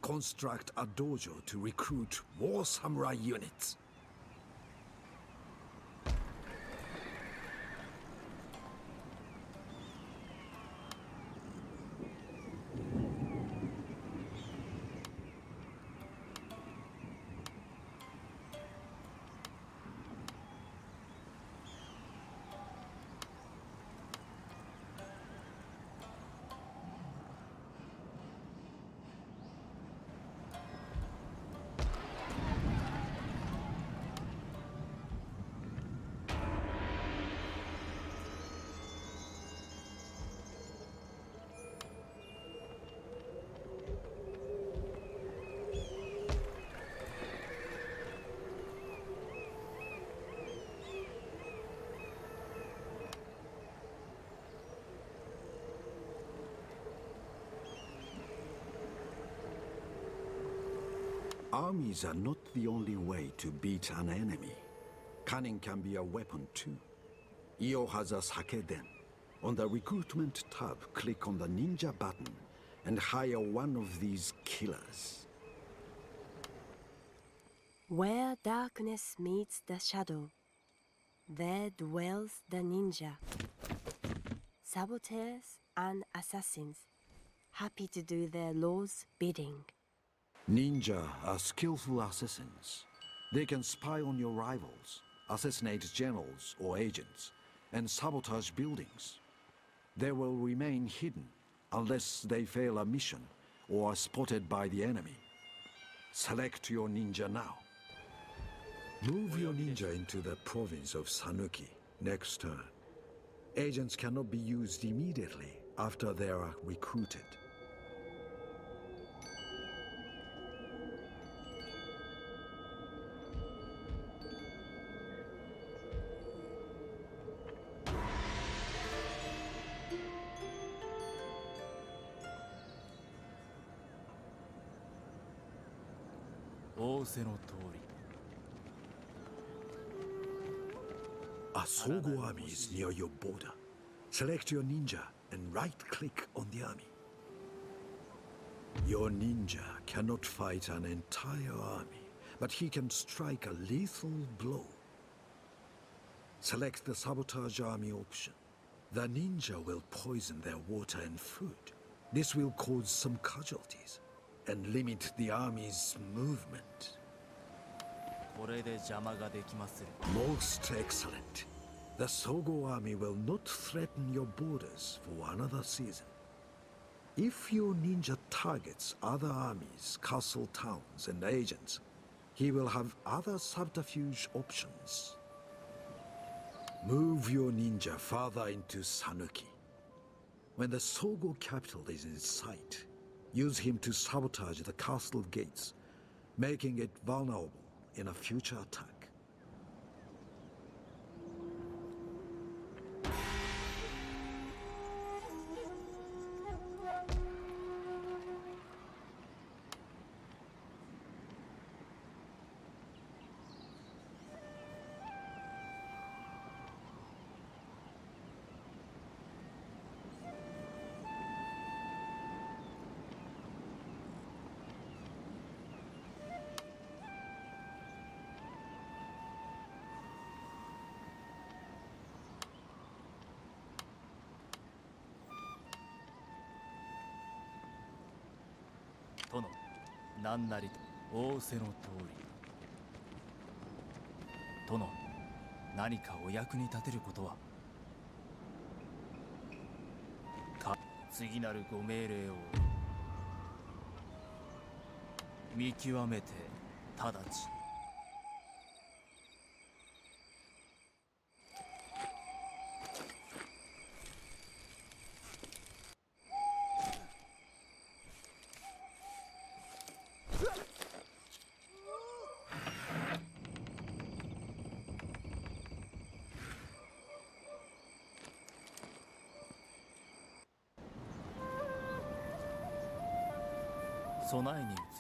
Construct a dojo to recruit more samurai units. Armies are not the only way to beat an enemy. Cunning can be a weapon too. Io has a sake den. On the recruitment tab, click on the ninja button and hire one of these killers. Where darkness meets the shadow, there dwells the ninja. Saboteurs and assassins, happy to do their lord's bidding. Ninja are skillful assassins. They can spy on your rivals, assassinate generals or agents, and sabotage buildings. They will remain hidden unless they fail a mission or are spotted by the enemy. Select your ninja now. Move your ninja into the province of Sanuki next turn. Agents cannot be used immediately after they are recruited. A Shogun army is near your border. Select your ninja and right-click on the army. Your ninja cannot fight an entire army, but he can strike a lethal blow. Select the sabotage army option. The ninja will poison their water and food. This will cause some casualties and limit the army's movement. Most excellent. The Shogun army will not threaten your borders for another season. If your ninja targets other armies, castle towns, and agents, he will have other subterfuge options. Move your ninja farther into Sanuki. When the Shogun capital is in sight, use him to sabotage the castle gates, making it vulnerable in a future attack.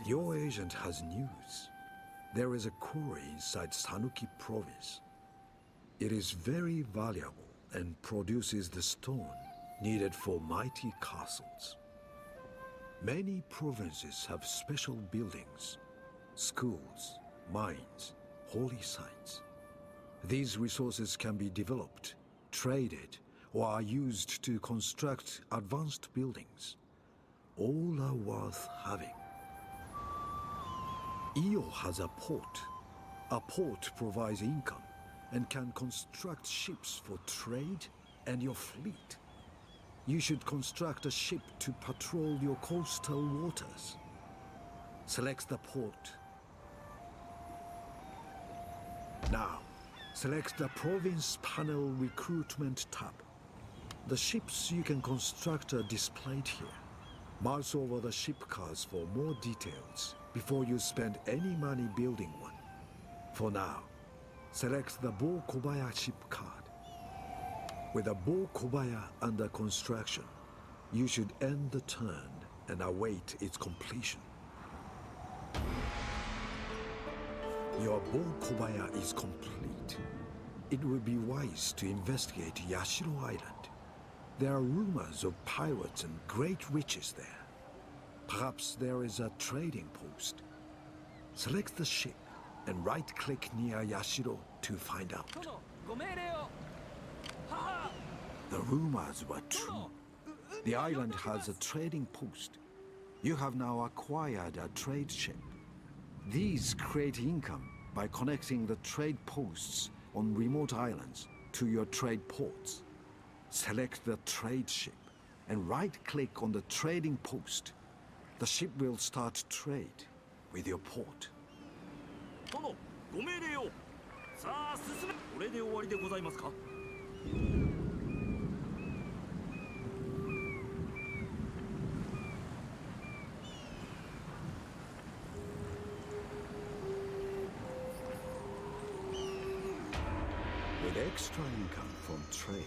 Your agent has news. There is a quarry inside Sanuki province. It is very valuable and produces the stone needed for mighty castles. Many provinces have special buildings, schools, mines, holy sites. These resources can be developed, traded, or are used to construct advanced buildings. All are worth having. Io has a port. A port provides income and can construct ships for trade and your fleet. You should construct a ship to patrol your coastal waters. Select the port. Now, select the province panel recruitment tab. The ships you can construct are displayed here. Mouse over the ship cards for more details before you spend any money building one. For now, select the Bo Kobaya ship card. With a Bo Kobaya under construction, you should end the turn and await its completion. Your Kobaya is complete. It would be wise to investigate Yashiro Island. There are rumors of pirates and great riches there. Perhaps there is a trading post. Select the ship and right-click near Yashiro to find out. 殿ご命令をはは The rumors were true. The island has a trading post. You have now acquired a trade ship. These create income by connecting the trade posts on remote islands to your trade ports. Select the trade ship and right-click on the trading post. The ship will start trade with your port. 殿ご命令をさあ進めこれで終わりでございますか With extra income from trade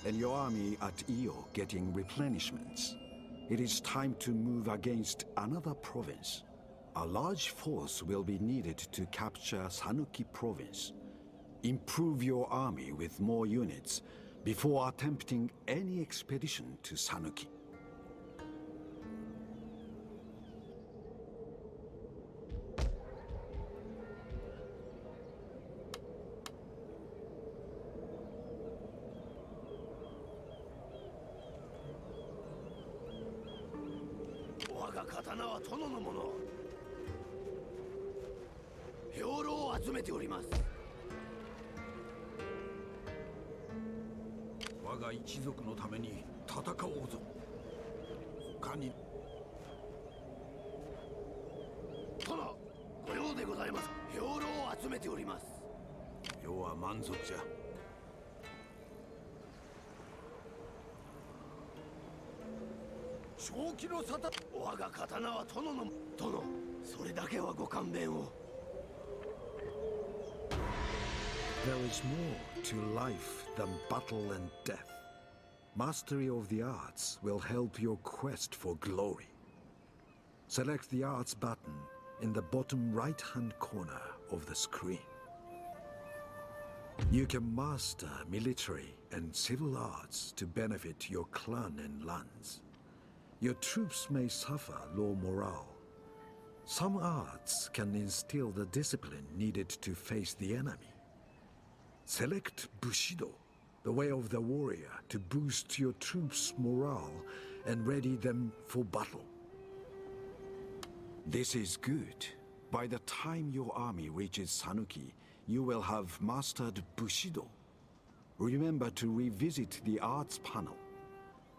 and your army at Iyo getting replenishments, it is time to move against another province. A large force will be needed to capture Sanuki province. Improve your army with more units before attempting any expedition to Sanuki. There is more to life than battle and death. Mastery of the arts will help your quest for glory. Select the arts button in the bottom right-hand corner of the screen. You can master military and civil arts to benefit your clan and lands. Your troops may suffer low morale. Some arts can instill the discipline needed to face the enemy. Select Bushido, the way of the warrior, to boost your troops' morale and ready them for battle. This is good. By the time your army reaches Sanuki, you will have mastered Bushido. Remember to revisit the arts panel.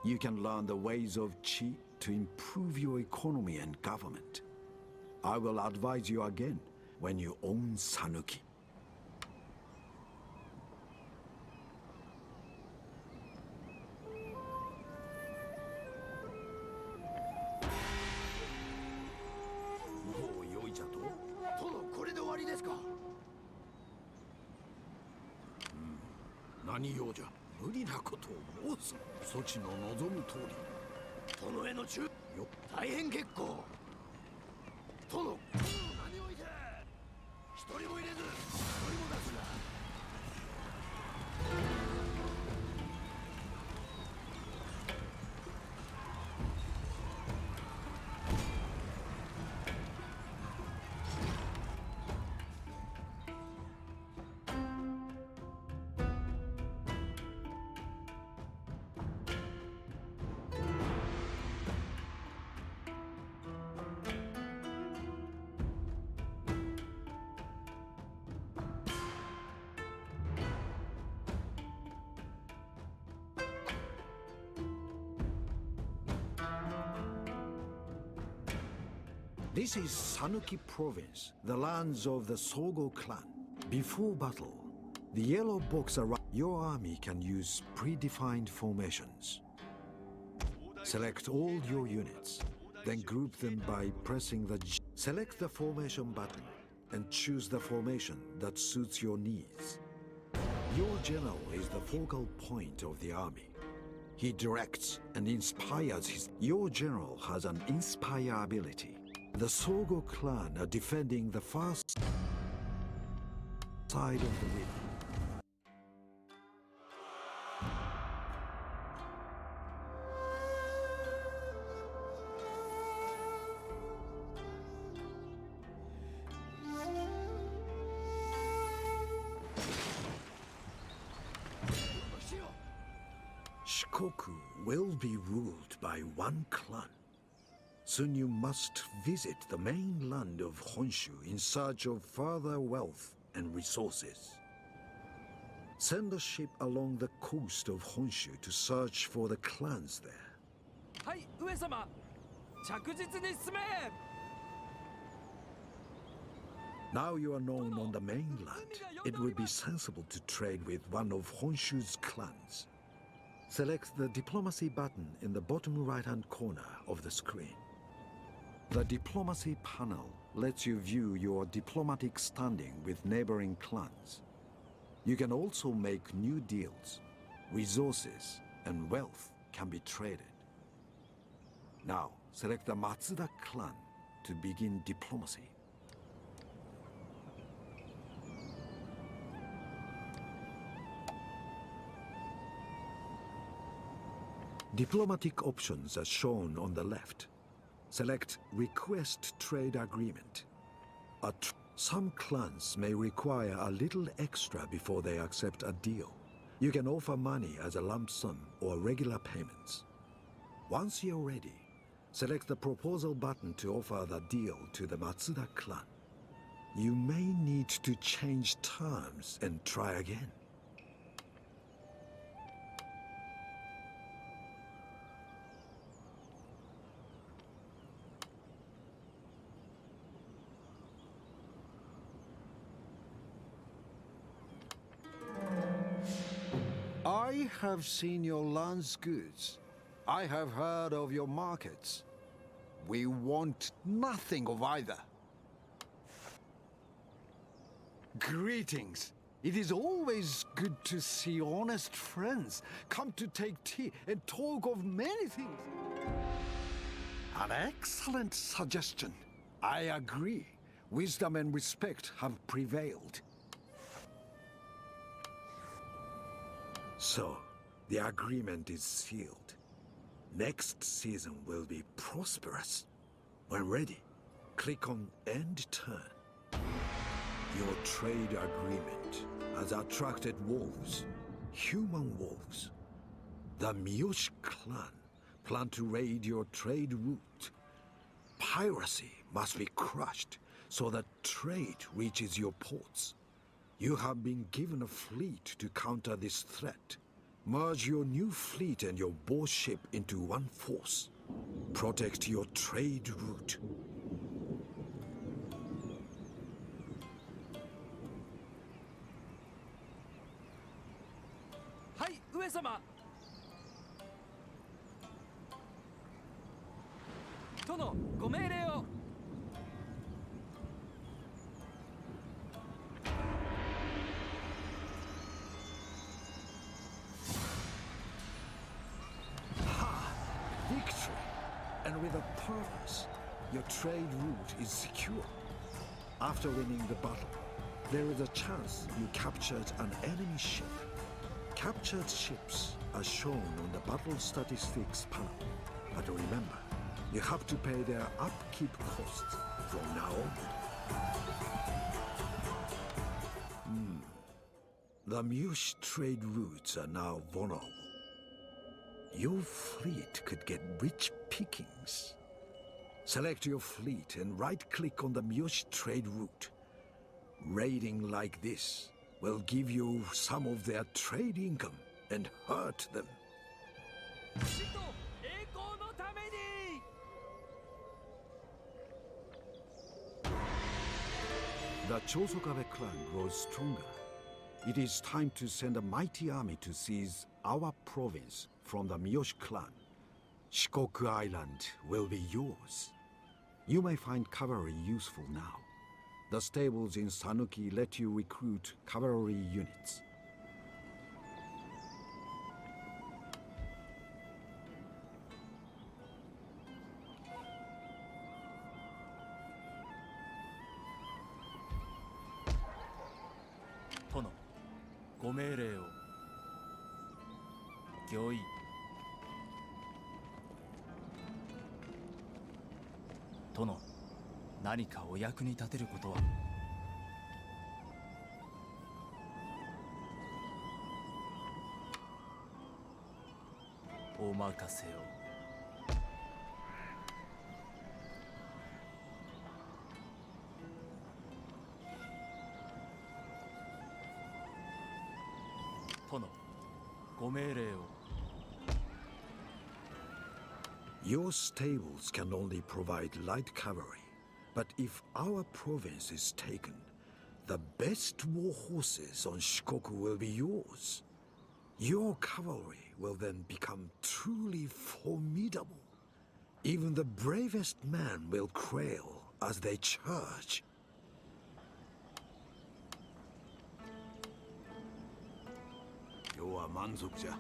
You can learn the ways of Chi to improve your economy and government. I will advise you again when you own Sanuki. This is Sanuki province, the lands of the Sogo clan. Before battle, the yellow box around your army can use predefined formations. Select all your units, then group them by pressing the G. Select the formation button and choose the formation that suits your needs. Your general is the focal point of the army. He directs and inspires his... Your general has an inspire ability. The Sogo clan are defending the first... side of the river. Shikoku will be ruled by one clan. Soon you must visit the mainland of Honshu in search of further wealth and resources. Send a ship along the coast of Honshu to search for the clans there. はい、上様。着実に進め。Now you are known on the mainland, it would be sensible to trade with one of Honshu's clans. Select the diplomacy button in the bottom right-hand corner of the screen. The diplomacy panel lets you view your diplomatic standing with neighboring clans. You can also make new deals. Resources and wealth can be traded. Now, select the Matsuda clan to begin diplomacy. Diplomatic options are shown on the left. Select Request Trade Agreement. Some clans may require a little extra before they accept a deal. You can offer money as a lump sum or regular payments. Once you're ready, select the Proposal button to offer the deal to the Matsuda clan. You may need to change terms and try again. I have seen your land's goods. I have heard of your markets. We want nothing of either. Greetings. It is always good to see honest friends come to take tea and talk of many things. An excellent suggestion. I agree. Wisdom and respect have prevailed. So, the agreement is sealed. Next season will be prosperous. When ready, click on End Turn. Your trade agreement has attracted wolves, human wolves. The Miyoshi clan plan to raid your trade route. Piracy must be crushed so that trade reaches your ports. You have been given a fleet to counter this threat. Merge your new fleet and your warship into one force. Protect your trade route. Hi, 上様。殿、ご命令を。Victory! And with a purpose, your trade route is secure. After winning the battle, there is a chance you captured an enemy ship. Captured ships are shown on the battle statistics panel. But remember, you have to pay their upkeep costs from now on. The Mush trade routes are now vulnerable. Your fleet could get rich pickings. Select your fleet and right-click on the Mush trade route. Raiding like this will give you some of their trade income and hurt them. 死と栄光のために。The Chosokabe clan grows stronger. It is time to send a mighty army to seize our province from the Miyoshi clan. Shikoku Island will be yours. You may find cavalry useful now. The stables in Sanuki let you recruit cavalry units. ご命令を。御意。殿、何かお役に立てることは。お任せを。殿、ご命令を。Your stables can only provide light cavalry, but if our province is taken, the best war horses on Shikoku will be yours. Your cavalry will then become truly formidable. Even the bravest man will quail as they charge. 今日は満足じゃ。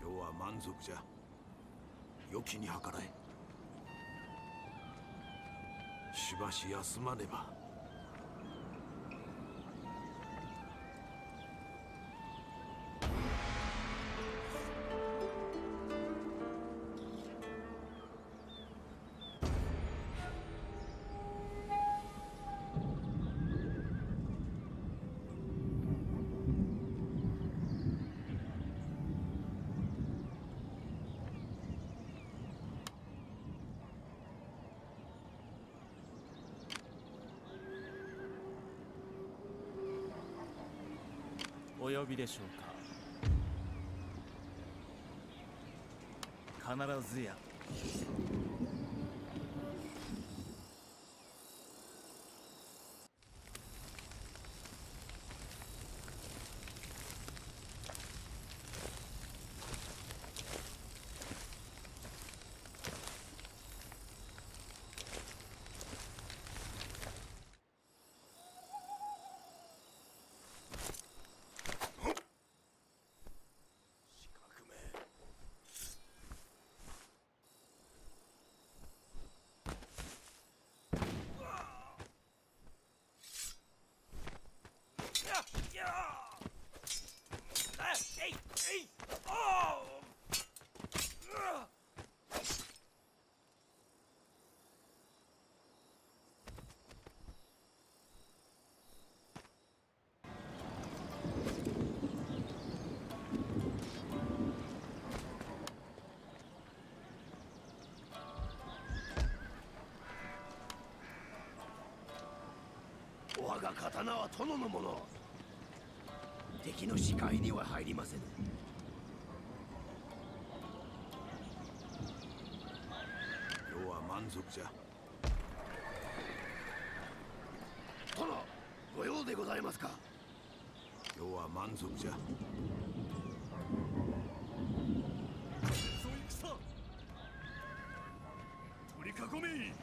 今日は満足じゃ。良きに計らえ。しばし休まねば。お呼びでしょうか。必ずや。我が刀は殿のもの。敵の視界には入りませぬ。今日は満足じゃ。殿、ご用でございますか。今日は満足じゃ。取り囲め。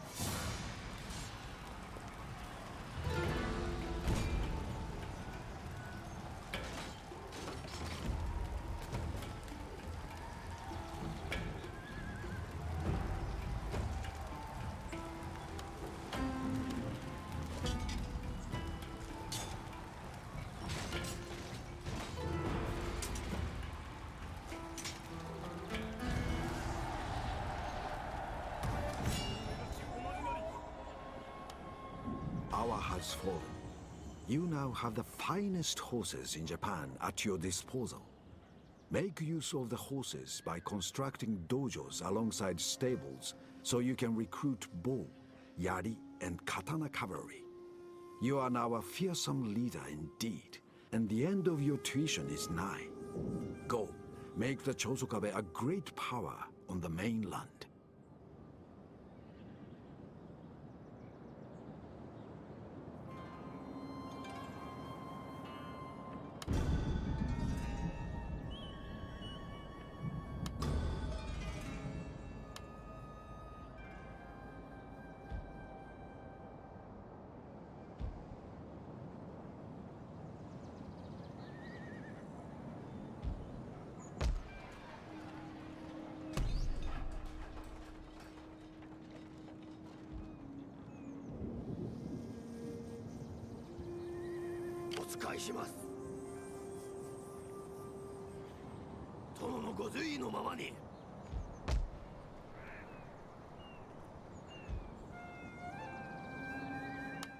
Power has fallen. You now have the finest horses in Japan at your disposal. Make use of the horses by constructing dojos alongside stables so you can recruit bow, yari, and katana cavalry. You are now a fearsome leader indeed, and the end of your tuition is nigh. Go, make the Chosokabe a great power on the mainland.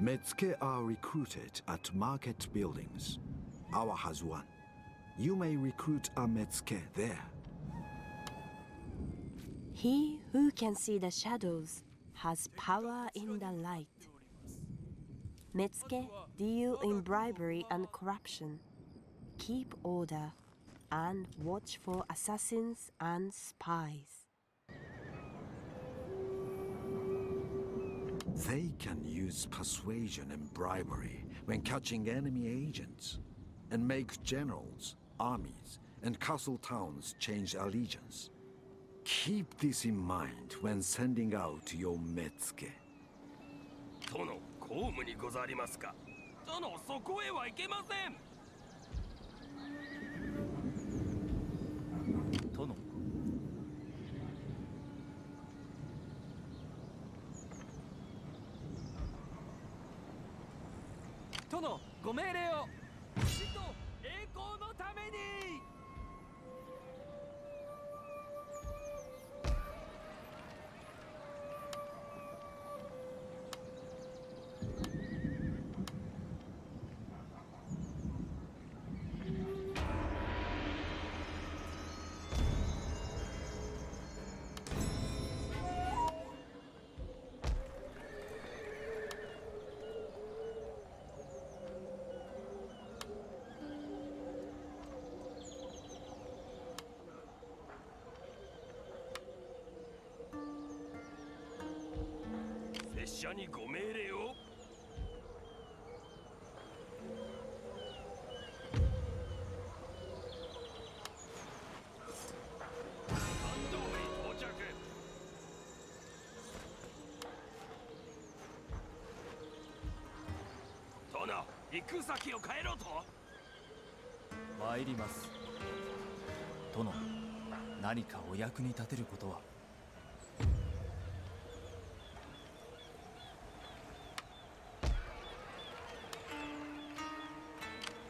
Metsuke are recruited at market buildings. Awa has one. You may recruit a Metsuke there. He who can see the shadows has power in the light. Metsuke deal in bribery and corruption, keep order, and watch for assassins and spies. They can use persuasion and bribery when catching enemy agents, and make generals, armies, and castle towns change allegiance. Keep this in mind when sending out your Metsuke. 殿、公務にござりますか。殿、そこへは行けません。殿。殿、ご命令を。死と栄光のために。拙者にご命令を。感動に到着。殿、行く先を変えろと。参ります。殿、何かお役に立てることは。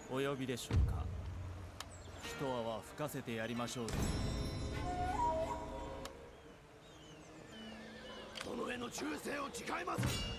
お呼びでしょうか。一泡吹かせてやりましょうぞ。殿への忠誠を誓います。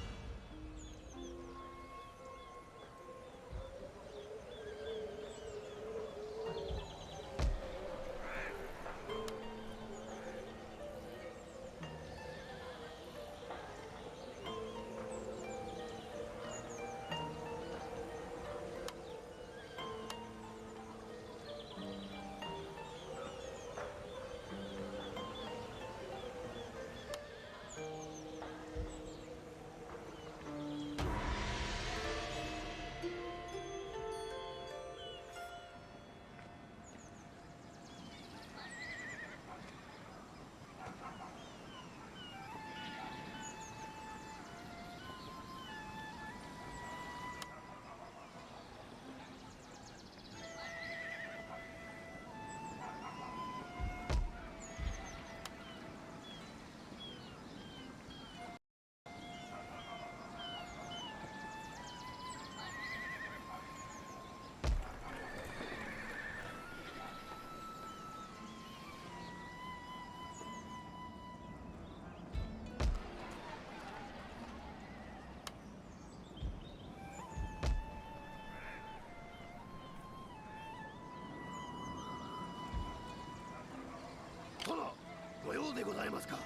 えますか。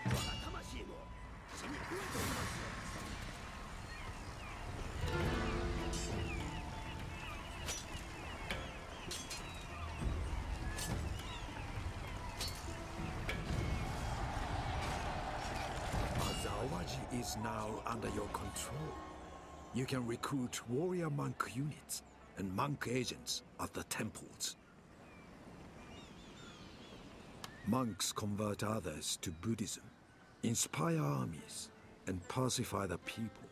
我が魂も死に増えております。Azawaji is now under your control. You can recruit warrior monk units and monk agents at the temples. Monks convert others to Buddhism, inspire armies, and pacify the people.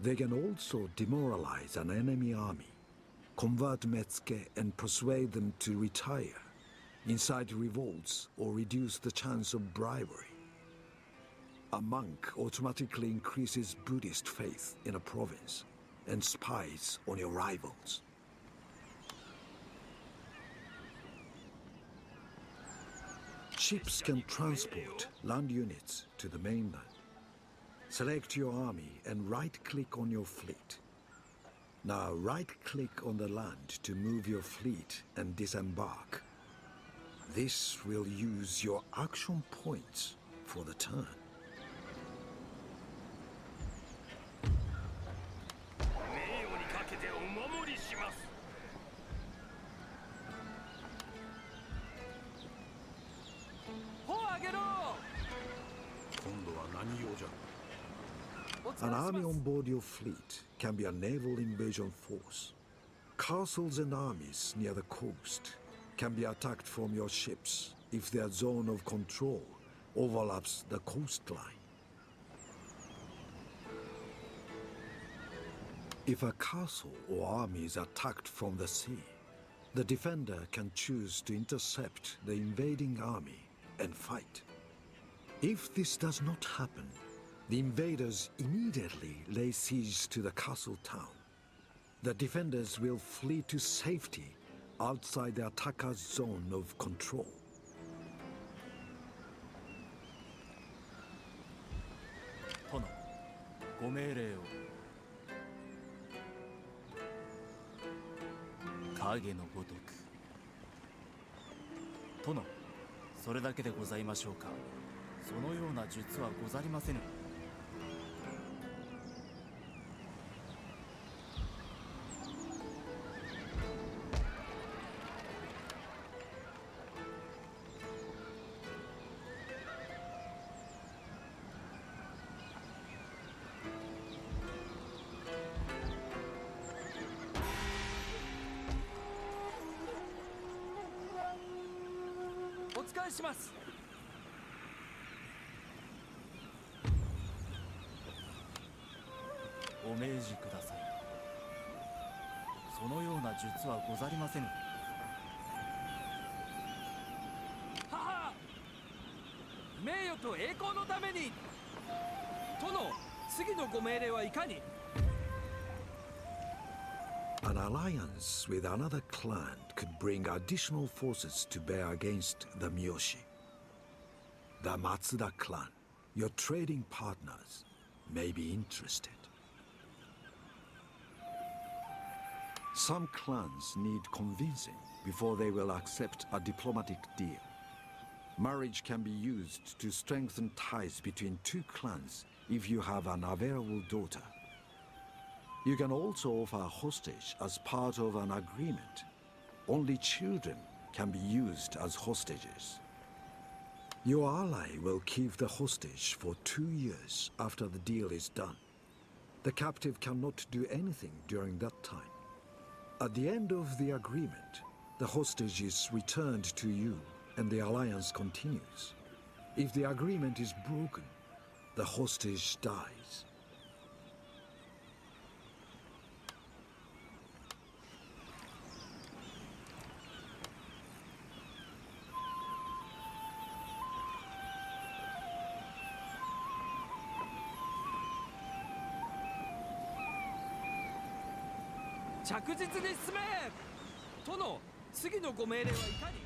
They can also demoralize an enemy army, convert Metsuke and persuade them to retire, incite revolts, or reduce the chance of bribery. A monk automatically increases Buddhist faith in a province and spies on your rivals. Ships can transport land units to the mainland. Select your army and right-click on your fleet. Now right-click on the land to move your fleet and disembark. This will use your action points for the turn. 名誉にかけてお守りします。帆を上げろ。今度は何用じゃ? お疲 An れ様 army です on board your fleet can be a naval invasion force. Castles and armies near the coast can be attacked from your ships if their zone of control overlaps the coastline. If a castle or army is attacked from the sea, the defender can choose to intercept the invading army and fight. If this does not happen, the invaders immediately lay siege to the castle town. The defenders will flee to safety outside the attacker's zone of control. 殿、ご命令を。影のごとく。殿、それだけでございましょうか。そのような術はござりませぬ。お疲れします。お命じください。そのような術はござりませぬ。母、名誉と栄光のために。殿、次のご命令はいかに。 An alliance with another clan could bring additional forces to bear against the Miyoshi. The Matsuda clan, your trading partners, may be interested. Some clans need convincing before they will accept a diplomatic deal. Marriage can be used to strengthen ties between two clans if you have an available daughter. You can also offer a hostage as part of an agreement. Only children can be used as hostages. Your ally will keep the hostage for 2 years after the deal is done. The captive cannot do anything during that time. At the end of the agreement, the hostage is returned to you and the alliance continues. If the agreement is broken, the hostage dies. 着実に進め。殿、次のご命令はいかに。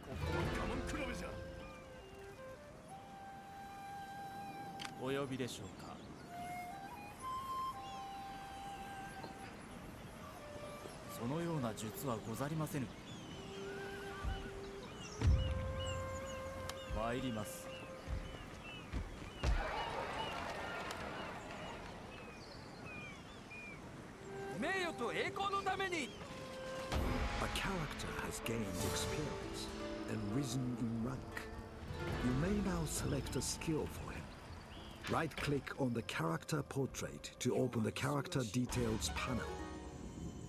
ここは我慢比べ。呼びでしょうか。そのような術はござりませぬ。参ります。名誉と栄光のために。 A character has gained experience and risen in rank. You may now select a skill for him. Right-click on the character portrait to open the character details panel.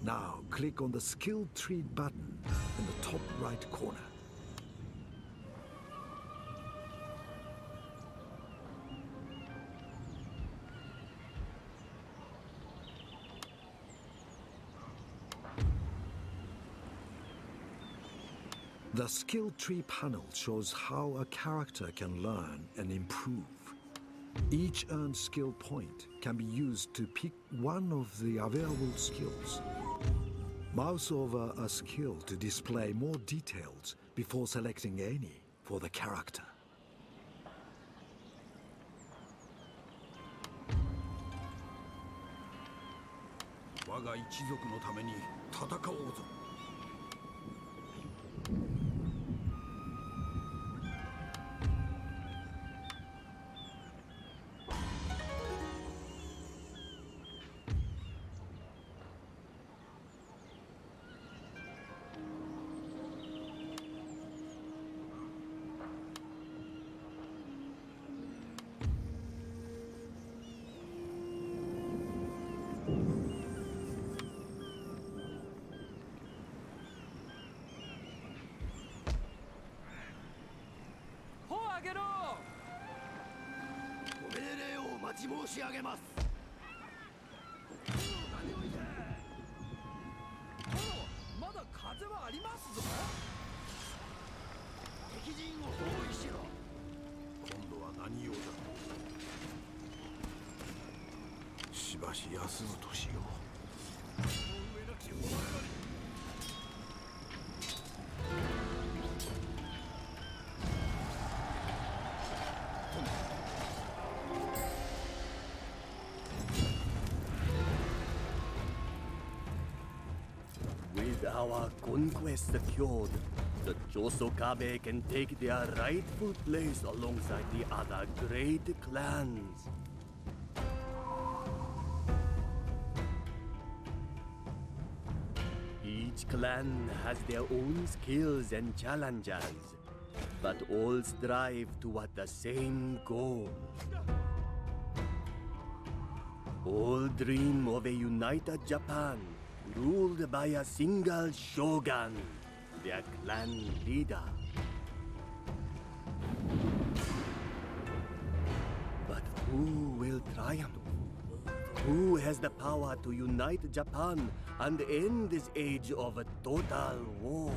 Now click on the skill tree button in the top right corner. The skill tree panel shows how a character can learn and improve. Each earned skill point can be used to pick one of the available skills. Mouse over a skill to display more details before selecting any for the character. 我が一族のために戦おうぞ。ほうあげろ。ご命令をお待ち申し上げます。殿、まだ風はありますぞ。敵陣を包囲しろ。今度は何用だ。しばし休むとしよう。上の気を我々に。With our conquest secured, the Chosokabe can take their rightful place alongside the other great clans. Each clan has their own skills and challenges, but all strive toward the same goal. All dream of a united Japan, ruled by a single Shogun, their clan leader. But who will triumph? Who has the power to unite Japan and end this age of total war?